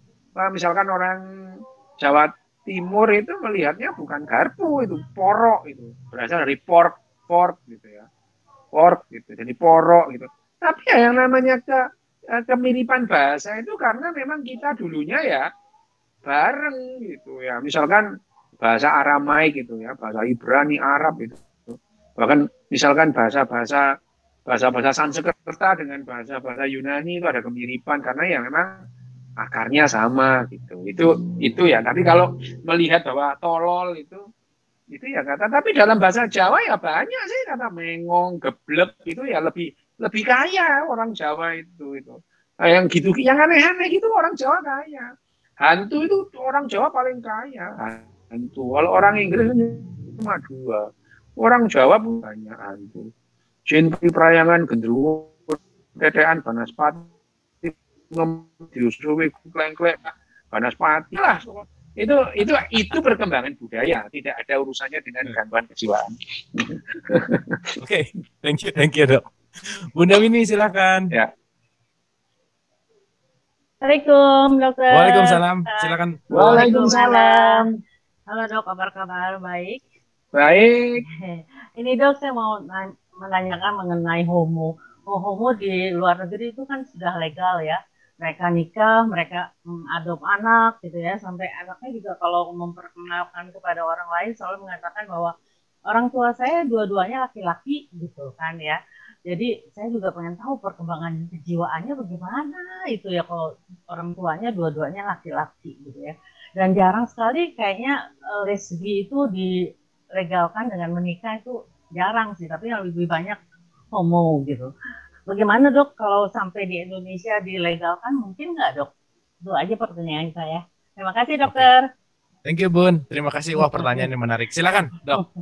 misalkan orang Jawa Timur itu melihatnya bukan garpu, itu porok, itu berasal dari pork gitu ya, pork gitu, jadi porok gitu. Tapi ya yang namanya kemiripan bahasa itu karena memang kita dulunya ya bareng gitu ya. Misalkan bahasa Aramaik gitu ya, bahasa Ibrani, Arab gitu. Bahkan misalkan bahasa-bahasa Sanskerta dengan bahasa-bahasa Yunani itu ada kemiripan karena ya memang akarnya sama gitu. Itu ya. Tapi kalau melihat bahwa tolol itu ya kata. Tapi dalam bahasa Jawa ya banyak sih kata mengong, geblek itu ya lebih kaya orang Jawa itu. Nah, yang gitu, yang aneh-aneh gitu orang Jawa kaya. Hantu itu orang Jawa paling kaya. Hantu. Kalau orang Inggris cuma 2. Orang Jawa pun banyak hantu. Jin Prayangan, Gendruwo, Tetean, Banaspati, Diusruwi, Kleng-kleng, Banaspati lah. Itu perkembangan budaya, tidak ada urusannya dengan gangguan kejiwaan. Oke, thank you dok. Bunda Winnie silakan. Ya. Assalamualaikum dokter. Waalaikumsalam, silakan. Waalaikumsalam. Halo dok, apa kabar? Baik. Baik. Ini dok, saya mau menanyakan mengenai homo. Homo di luar negeri itu kan sudah legal ya. Mereka nikah, mereka adop anak gitu ya. Sampai anaknya juga kalau memperkenalkan kepada orang lain selalu mengatakan bahwa orang tua saya dua-duanya laki-laki gitu kan ya. Jadi saya juga pengen tahu perkembangan kejiwaannya bagaimana itu ya kalau orang tuanya dua-duanya laki-laki gitu ya. Dan jarang sekali kayaknya lesbi itu dilegalkan dengan menikah, itu jarang sih, tapi yang lebih banyak homo gitu. Bagaimana dok kalau sampai di Indonesia dilegalkan, mungkin nggak dok? Itu aja pertanyaan saya. Terima kasih dokter. Thank you Bun, terima kasih. Wah pertanyaan yang menarik. Silakan dok.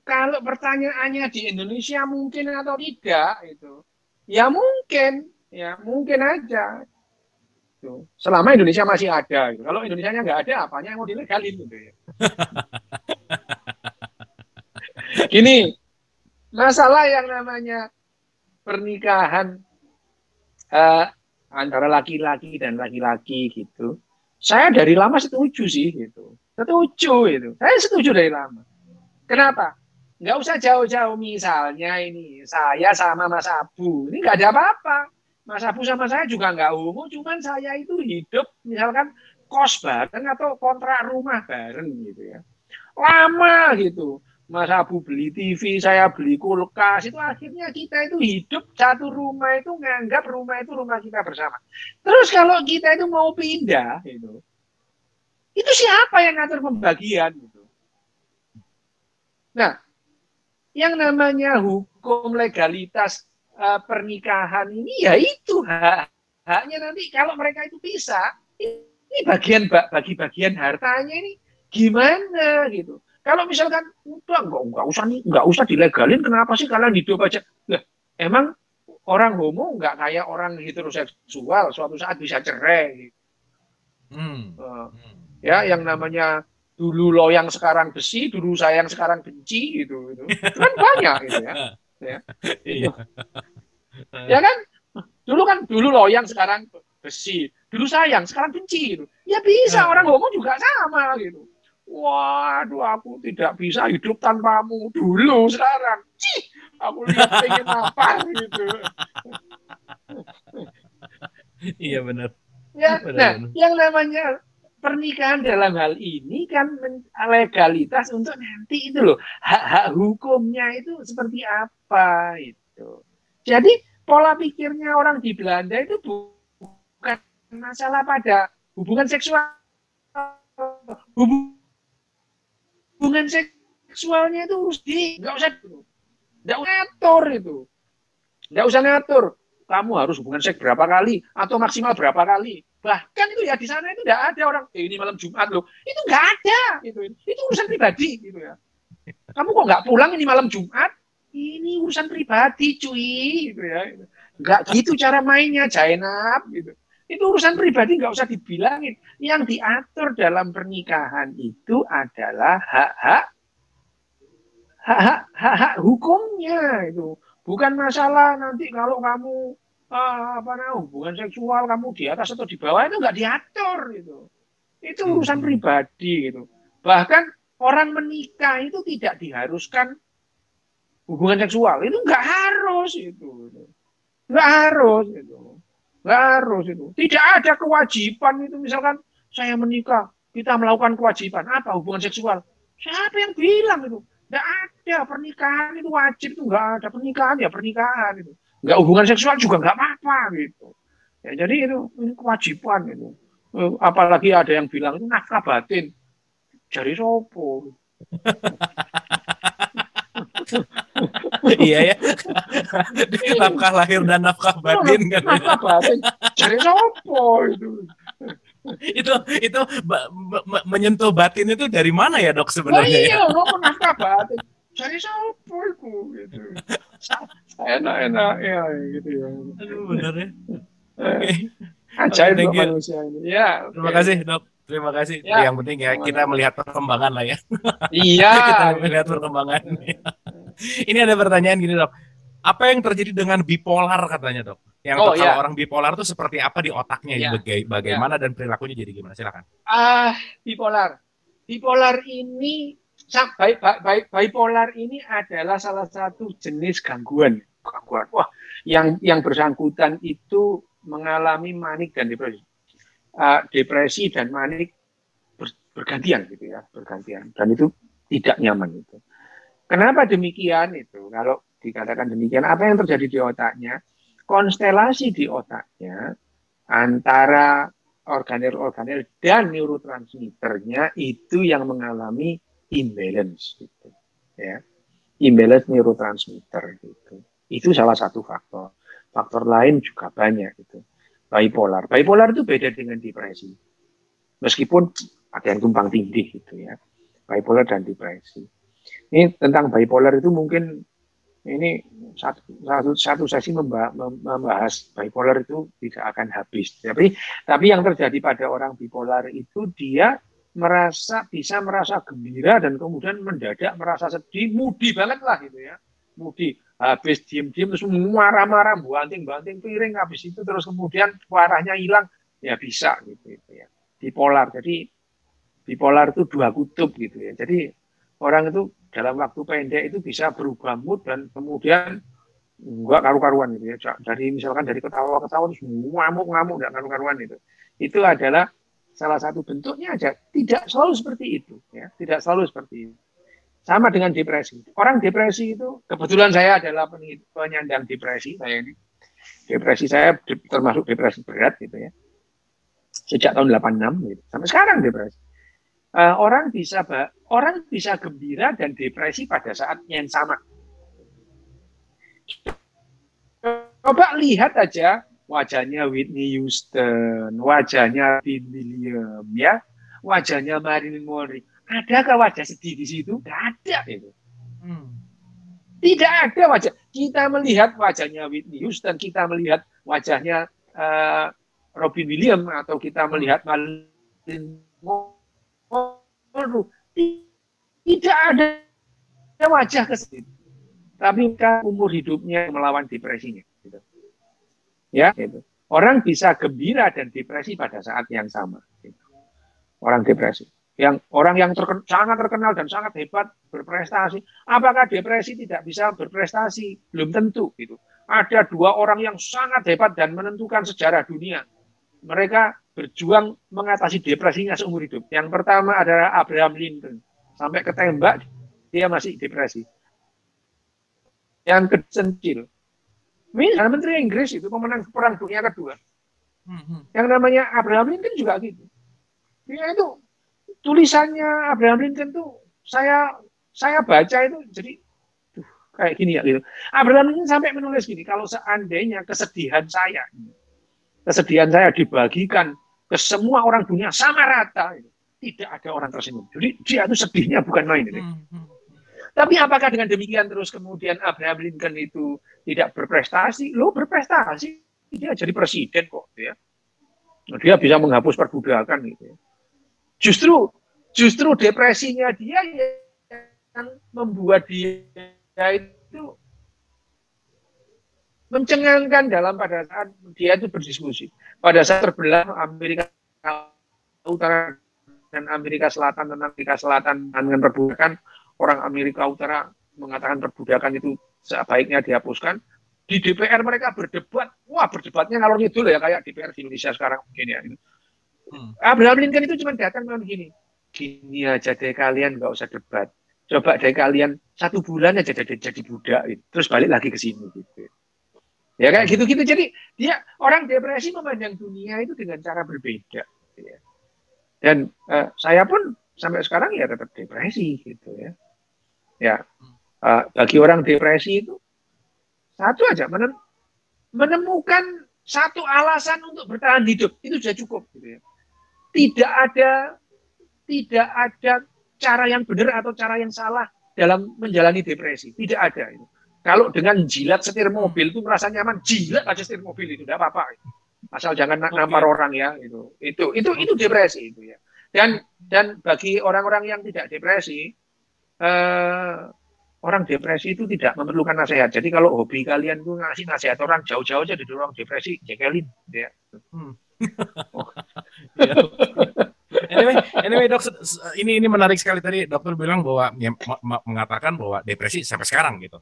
Kalau pertanyaannya di Indonesia mungkin atau tidak itu, ya mungkin aja. Selama Indonesia masih ada, gitu. Kalau Indonesianya nggak ada, apanya yang mau dilegalin gitu ya. Gini, masalah yang namanya pernikahan antara laki-laki dan laki-laki gitu, saya dari lama setuju sih gitu. Saya setuju dari lama. Kenapa? Nggak usah jauh-jauh, misalnya ini saya sama Mas Abu, ini nggak ada apa-apa. Mas Abu sama saya juga nggak homo, cuman saya itu hidup misalkan kos bareng atau kontrak rumah bareng gitu ya. Lama gitu. Mas Abu beli TV, saya beli kulkas, itu akhirnya kita itu hidup satu rumah itu nganggap rumah itu rumah kita bersama. Terus kalau kita itu mau pindah itu siapa yang ngatur pembagian gitu. Nah, yang namanya hukum legalitas pernikahan ini ya itu haknya nanti kalau mereka itu bisa, ini bagi-bagian hartanya ini gimana gitu. Kalau misalkan nggak usah dilegalin, kenapa sih kalian hidup aja? Lah, emang orang homo nggak kayak orang heteroseksual suatu saat bisa cerai gitu. Ya, yang namanya dulu loyang sekarang besi, dulu sayang sekarang benci gitu. Itu kan banyak gitu ya. Iya. Ya kan? Dulu loyang sekarang besi, dulu sayang sekarang benci gitu. Ya bisa, orang homo juga sama gitu. Waduh, aku tidak bisa hidup tanpamu dulu, sekarang aku lihat pengen apa gitu. Iya benar. Ya, benar. Yang namanya pernikahan dalam hal ini kan legalitas untuk nanti itu loh, hak-hak hukumnya itu seperti apa itu. Jadi pola pikirnya orang di Belanda itu bukan masalah pada hubungan seksual. Hubungan seksualnya itu harus nggak usah ngatur itu. Nggak usah ngatur. Kamu harus hubungan seks berapa kali atau maksimal berapa kali. Bahkan itu ya di sana itu nggak ada orang ini malam Jumat loh. Itu nggak ada. Itu urusan pribadi gitu ya. Kamu kok nggak pulang ini malam Jumat? Ini urusan pribadi, cuy, gitu ya. Nggak gitu cara mainnya, Jainab, gitu. Itu urusan pribadi, nggak usah dibilangin. Yang diatur dalam pernikahan itu adalah hak hukumnya itu. Bukan masalah nanti kalau kamu hubungan seksual kamu di atas atau di bawah itu nggak diatur gitu. Itu urusan pribadi gitu. Bahkan orang menikah itu tidak diharuskan hubungan seksual, itu nggak harus itu, nggak harus itu, nggak harus itu. Tidak ada kewajiban itu, misalkan saya menikah kita melakukan kewajiban apa hubungan seksual, siapa yang bilang itu? Nggak ada, pernikahan itu wajib, itu nggak ada, pernikahan ya pernikahan itu, nggak hubungan seksual juga nggak apa-apa gitu ya. Jadi itu ini kewajiban itu. Apalagi ada yang bilang itu nafkah batin, jari sopo. Iya ya. Nafkah lahir dan nafkah batin kan. Nafkah batin cari sopo itu. Itu menyentuh batin itu dari mana ya, Dok, sebenarnya? Iya, ngomong nafkah batin cari sopo itu gitu. Enak-enak ya gitu ya. Aduh, benar ya. Oke. Ajaib manusia ini. Ya. Terima kasih, Dok. Terima kasih. Ya. Yang penting ya kita melihat perkembangan lah ya. Iya. Kita melihat perkembangan. Ini ada pertanyaan gini, Dok. Apa yang terjadi dengan bipolar katanya, Dok? Yang kalau orang bipolar itu seperti apa di otaknya? Bagaimana dan perilakunya jadi gimana? Silakan. Bipolar. Bipolar ini bipolar ini adalah salah satu jenis gangguan. Wah, yang bersangkutan itu mengalami manik dan depresi. Depresi dan manik bergantian gitu ya, bergantian. Dan itu tidak nyaman itu. Kenapa demikian itu? Kalau dikatakan demikian, apa yang terjadi di otaknya? Konstelasi di otaknya antara organel-organel dan neurotransmitternya itu yang mengalami imbalance gitu. Ya. Imbalance neurotransmitter gitu. Itu salah satu faktor. Faktor lain juga banyak gitu. Bipolar. Bipolar itu beda dengan depresi. Meskipun ada yang tumpang tindih gitu ya. Bipolar dan depresi. Ini tentang bipolar itu mungkin ini satu sesi membahas bipolar itu tidak akan habis. Tapi yang terjadi pada orang bipolar itu dia bisa merasa gembira dan kemudian mendadak merasa sedih, moody banget lah gitu ya. Moody, habis diem-diem terus marah-marah, banting-banting piring, habis itu terus kemudian warnanya hilang, ya bisa gitu ya. Bipolar. Jadi bipolar itu dua kutub gitu ya. Jadi orang itu dalam waktu pendek itu bisa berubah mood dan kemudian enggak karu-karuan gitu ya. Misalkan dari ketawa-ketawa terus ngamuk-ngamuk enggak karu-karuan itu. Itu adalah salah satu bentuknya aja. Tidak selalu seperti itu ya. Tidak selalu seperti itu. Sama dengan depresi. Orang depresi itu kebetulan saya adalah penyandang depresi saya ini. Depresi saya termasuk depresi berat gitu ya. Sejak tahun 86 gitu. Sampai sekarang depresi. Orang bisa gembira dan depresi pada saat yang sama. Coba lihat aja wajahnya Whitney Houston, wajahnya Bill William, ya, wajahnya Marilyn Monroe. Adakah wajah sedih di situ? Tidak ada itu. Tidak ada wajah. Kita melihat wajahnya Whitney Houston, kita melihat wajahnya Robin Williams, atau kita melihat Marilyn Monroe. Tidak ada wajah kesedih, tapi umur hidupnya melawan depresinya. Gitu. Ya, gitu. Orang bisa gembira dan depresi pada saat yang sama. Gitu. Orang depresi, orang yang sangat terkenal dan sangat hebat berprestasi, apakah depresi tidak bisa berprestasi? Belum tentu. Gitu. Ada dua orang yang sangat hebat dan menentukan sejarah dunia. Mereka berjuang mengatasi depresinya seumur hidup. Yang pertama adalah Abraham Lincoln. Sampai ketembak, dia masih depresi. Yang kecil. Misalnya Menteri Inggris itu pemenang Perang Dunia Kedua. Yang namanya Abraham Lincoln juga gitu. Dia itu, tulisannya Abraham Lincoln itu, saya baca itu, jadi kayak gini ya. Gitu. Abraham Lincoln sampai menulis gini, kalau seandainya kesedihan saya dibagikan ke semua orang dunia sama rata, tidak ada orang tersenyum. Jadi dia itu sedihnya bukan main. Tapi apakah dengan demikian terus kemudian Abraham Lincoln itu tidak berprestasi? Lo berprestasi, dia jadi presiden kok, ya. Dia bisa menghapus perbudakan gitu. Justru depresinya dia yang membuat dia itu mencengangkan pada saat dia itu berdiskusi. Pada saat terbelah Amerika Utara dan Amerika Selatan dengan perbudakan, orang Amerika Utara mengatakan perbudakan itu sebaiknya dihapuskan. Di DPR mereka berdebat, berdebatnya ngalor ngidul ya, kayak DPR di Indonesia sekarang mungkin ya. Abraham Lincoln itu cuma datang begini aja deh kalian, nggak usah debat. Coba deh kalian 1 bulan aja jadi budak, terus balik lagi ke sini gitu. Ya kayak gitu-gitu. Jadi dia orang depresi memandang dunia itu dengan cara berbeda. Ya. Dan saya pun sampai sekarang ya tetap depresi gitu ya. Ya, bagi orang depresi itu satu aja, menemukan satu alasan untuk bertahan hidup itu sudah cukup. Gitu ya. Tidak ada cara yang benar atau cara yang salah dalam menjalani depresi. Tidak ada. Kalau dengan jilat setir mobil itu merasa nyaman, jilat aja setir mobil itu tidak apa-apa. Asal jangan nampar orang ya. Itu depresi itu ya. Dan bagi orang-orang yang tidak depresi, orang depresi itu tidak memerlukan nasihat. Jadi kalau hobi kalian itu ngasih nasihat orang, jauh-jauh aja dari orang depresi, jekelin. Ya. Anyway dok, ini menarik sekali tadi dokter bilang bahwa mengatakan bahwa depresi sampai sekarang gitu.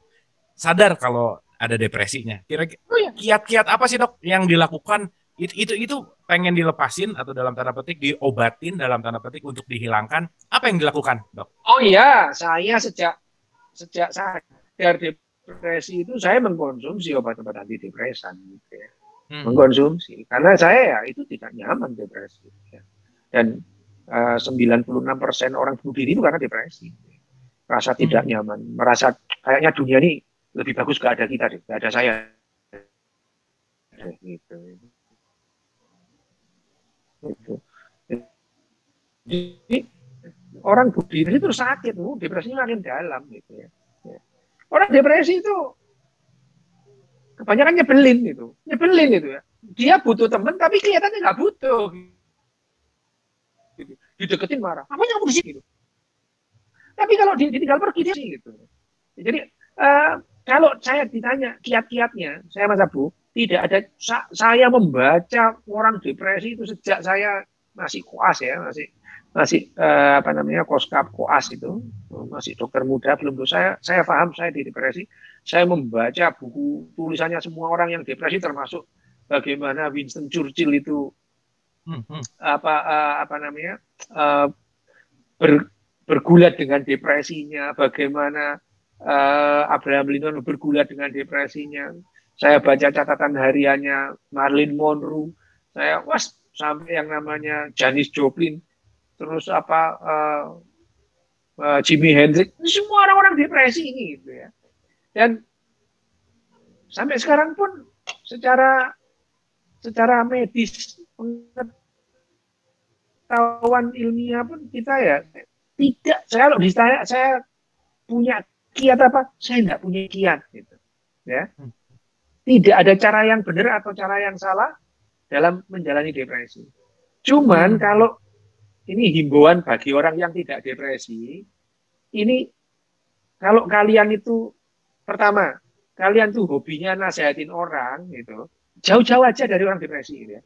Sadar kalau ada depresinya. Kira-kira kiat-kiat apa sih dok yang dilakukan? Itu pengen dilepasin atau dalam tanda petik diobatin dalam tanda petik untuk dihilangkan, apa yang dilakukan dok? Oh iya, saya sejak sadar depresi itu saya mengkonsumsi obat-obat antidepresan gitu ya. Mengkonsumsi karena saya ya itu tidak nyaman depresi ya. Dan 96% orang bunuh diri itu karena depresi, rasa tidak nyaman, merasa kayaknya dunia ini lebih bagus gak ada kita deh, gak ada saya gitu. Jadi orang bunuh diri itu sakit, depresinya makin dalam gitu ya. Orang depresi itu kebanyakan nyebelin gitu ya. Dia butuh teman tapi kelihatannya nggak butuh. Gitu. Dideketin marah, apa yang kamu di sini gitu. Tapi kalau ditinggal pergi dia sih gitu. Jadi kalau saya ditanya kiat-kiatnya, saya Mas Abu, tidak ada. Saya membaca orang depresi itu sejak saya masih koas ya, masih koskap koas itu, masih dokter muda, belum tuh saya paham saya di depresi. Saya membaca buku tulisannya semua orang yang depresi, termasuk bagaimana Winston Churchill itu bergulat dengan depresinya, bagaimana Abraham Lincoln bergulat dengan depresinya. Saya baca catatan hariannya Marilyn Monroe, saya sampai yang namanya Janis Joplin, terus Jimi Hendrix, semua orang-orang depresi ini gitu ya. Dan sampai sekarang pun secara medis, pengetahuan ilmiah pun kita ya tidak. Kalau ditanya saya punya kiat apa, saya nggak punya kiat gitu ya. Tidak ada cara yang benar atau cara yang salah dalam menjalani depresi. Cuman kalau ini himbauan bagi orang yang tidak depresi, ini kalau kalian itu pertama, kalian tuh hobinya nasihatin orang gitu, jauh-jauh aja dari orang depresi gitu ya.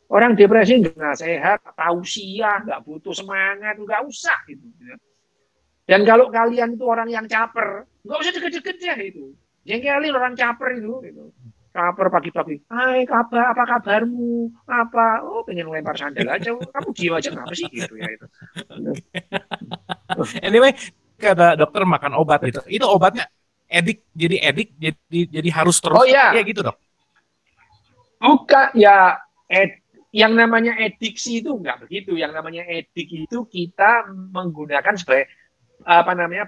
Orang depresi nggak nasihat, tausiah, nggak butuh semangat, nggak usah gitu. Dan kalau kalian itu orang yang caper, nggak usah deket-deket ya itu. Jengkelin orang caper itu gitu. Caper pagi-pagi, hai kabar, apa kabarmu? Apa? Oh, pengen lempar sandal aja. Kamu diam aja, kenapa sih gitu ya itu. Anyway, kata dokter makan obat gitu. Itu obatnya edik, jadi harus terus. Oh iya. Ya gitu dok. Bukan ya, yang namanya ediksi itu enggak begitu. Yang namanya edik itu kita menggunakan sebagai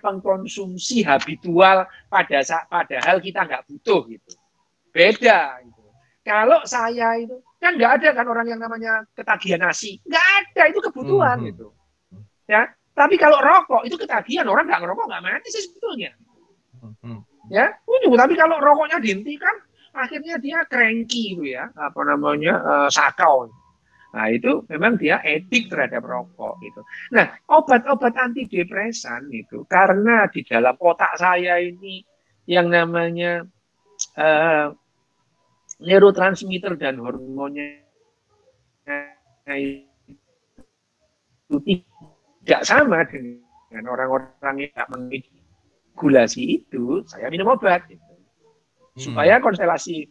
pengkonsumsi habitual padahal kita nggak butuh gitu. Beda gitu. Kalau saya itu kan nggak ada kan orang yang namanya ketagihan nasi, nggak ada, itu kebutuhan gitu. Ya, Tapi kalau rokok itu ketagihan, orang nggak ngerokok nggak mati sih sebetulnya. Ya, tapi kalau rokoknya dihentikan, akhirnya dia cranky itu ya, apa namanya, sakau. Nah, itu memang dia edik terhadap rokok gitu. Nah, obat-obat antidepresan itu karena di dalam otak saya ini yang namanya neurotransmitter dan hormonnya itu tidak sama dengan orang-orang yang tidak mengregulasi itu, saya minum obat gitu. Supaya konstelasi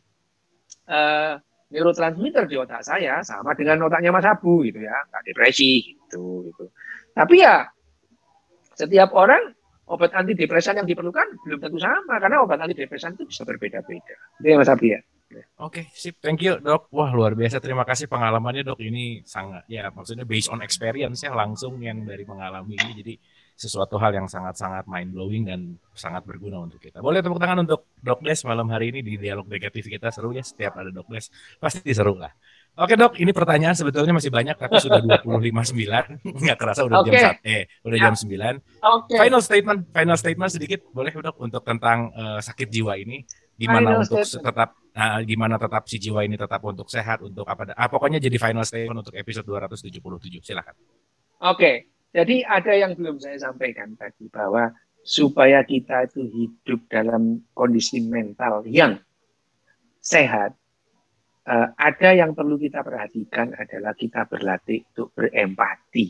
neurotransmitter di otak saya sama dengan otaknya Mas Abu gitu ya, nggak depresi gitu. Tapi ya setiap orang obat antidepresan yang diperlukan belum tentu sama karena obat antidepresan itu bisa berbeda-beda. Itu ya Mas Abu ya. Oke, sip. Thank you, Dok. Wah, luar biasa. Terima kasih pengalamannya, Dok. Ini sangat, ya maksudnya based on experience ya, langsung yang dari mengalami ini. Jadi sesuatu hal yang sangat-sangat mind-blowing dan sangat berguna untuk kita. Boleh tepuk tangan untuk Dok Des malam hari ini di Dialog Negatif kita. Seru ya, setiap ada Dok Des. Pasti seru lah. Oke, Dok. Ini pertanyaan sebetulnya masih banyak, tapi sudah 25.9. Nggak kerasa udah jam 1. Udah jam 9. Final statement sedikit. Boleh, Dok, untuk tentang sakit jiwa ini. Gimana tetap si jiwa ini tetap untuk sehat, untuk pokoknya jadi final statement untuk episode 277. Silakan. Oke, jadi ada yang belum saya sampaikan tadi bahwa supaya kita itu hidup dalam kondisi mental yang sehat, ada yang perlu kita perhatikan adalah kita berlatih untuk berempati.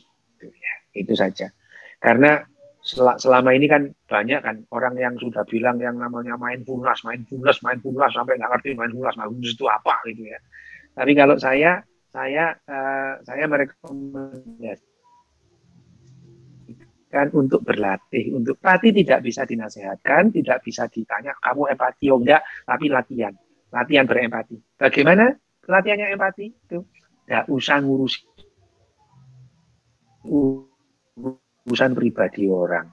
Itu saja. Karena selama ini kan banyak kan orang yang sudah bilang yang namanya mindfulness sampai nggak ngerti mindfulness itu apa gitu ya. Tapi kalau saya merekomendasikan untuk berlatih, untuk empati tidak bisa dinasehatkan, tidak bisa ditanya kamu empati oh enggak, tapi latihan berempati. Bagaimana latihannya empati itu? Nggak usah ngurus urusan pribadi orang.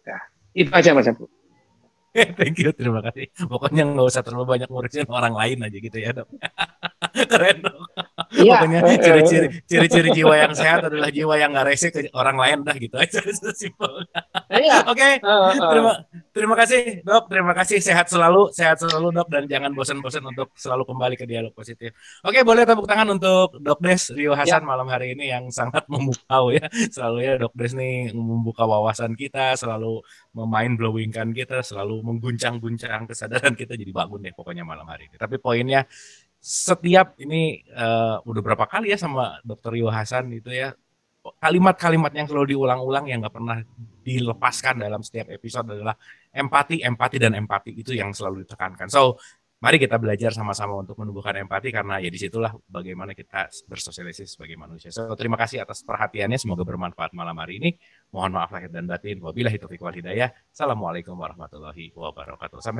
Nah, itu aja Mas Abu. Thank you, terima kasih. Pokoknya nggak usah terlalu banyak ngurusin orang lain aja gitu ya, Dok. Keren, Dok. Ya. Pokoknya ciri-ciri jiwa yang sehat adalah jiwa yang nggak rese ke orang lain dah gitu aja. Simpel. Ya. Oke. Terima kasih, Dok. Terima kasih. Sehat selalu, Dok, dan jangan bosan-bosan untuk selalu kembali ke Dialog Positif. Oke, boleh tepuk tangan untuk Dok Des Rio Hasan malam hari ini yang sangat memukau ya. Selalu ya Dok Des nih membuka wawasan kita, selalu mind blowingkan kita, selalu mengguncang-guncang kesadaran kita, jadi bangun deh pokoknya malam hari ini. Tapi poinnya setiap ini udah berapa kali ya sama Dr. Rio Hasan itu ya, kalimat-kalimat yang selalu diulang-ulang yang nggak pernah dilepaskan dalam setiap episode adalah empati dan empati itu yang selalu ditekankan. So mari kita belajar sama-sama untuk menumbuhkan empati karena ya disitulah bagaimana kita bersosialisasi sebagai manusia. So terima kasih atas perhatiannya, semoga bermanfaat malam hari ini. Mohon maaf lahir dan batin. Wabillahi taufiq wal hidayah. Assalamualaikum warahmatullahi wabarakatuh. Sampai